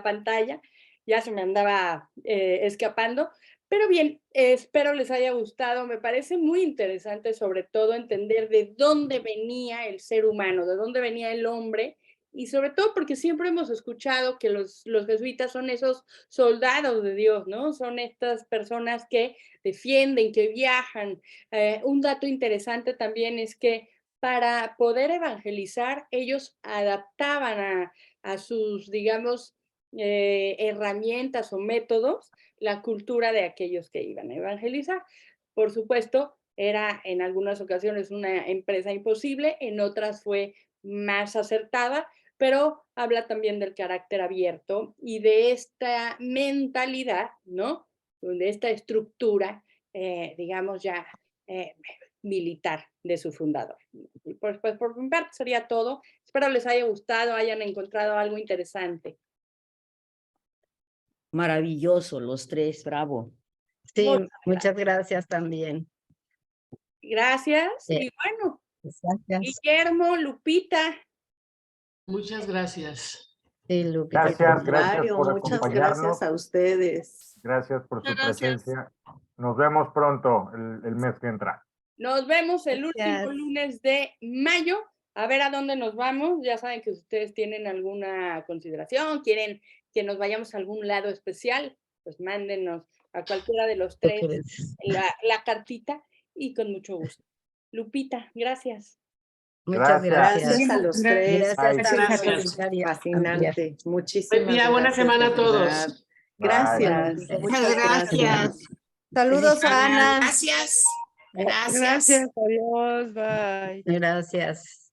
pantalla. Ya se me andaba escapando. Pero bien, espero les haya gustado. Me parece muy interesante, sobre todo, entender de dónde venía el ser humano, de dónde venía el hombre, y sobre todo porque siempre hemos escuchado que los jesuitas son esos soldados de Dios, ¿no? Son estas personas que defienden, que viajan. Un dato interesante también es que para poder evangelizar, ellos adaptaban a sus, digamos, herramientas o métodos la cultura de aquellos que iban a evangelizar. Por supuesto, era en algunas ocasiones una empresa imposible, en otras fue más acertada, pero habla también del carácter abierto y de esta mentalidad, ¿no? De esta estructura, digamos ya militar de su fundador. Y pues por mi parte sería todo. Espero les haya gustado, hayan encontrado algo interesante. Maravilloso, los 3, bravo. Sí, muchas gracias también. Gracias. Y bueno, Gracias. Guillermo, Lupita, Muchas gracias. Sí, Lupita. Gracias, gracias Mario, por muchas acompañarnos. gracias a ustedes. Gracias por su Muchas gracias. presencia. Nos vemos pronto el mes que entra. Nos vemos el último Gracias. lunes de mayo. A ver a dónde nos vamos. Ya saben que ustedes tienen alguna consideración, quieren que nos vayamos a algún lado especial, pues mándenos a cualquiera de los ¿Qué tres quieres? la cartita y con mucho gusto. Lupita, gracias. Muchas Gracias. Gracias a los tres. Gracias por esa Gracias. comentaria amplia. Fascinante. Muchísimas Buen día, buena gracias, semana de a todos. verdad. Gracias. Bye. Muchas gracias. Saludos a Ana. Gracias. Gracias. Gracias, adiós, bye. Gracias.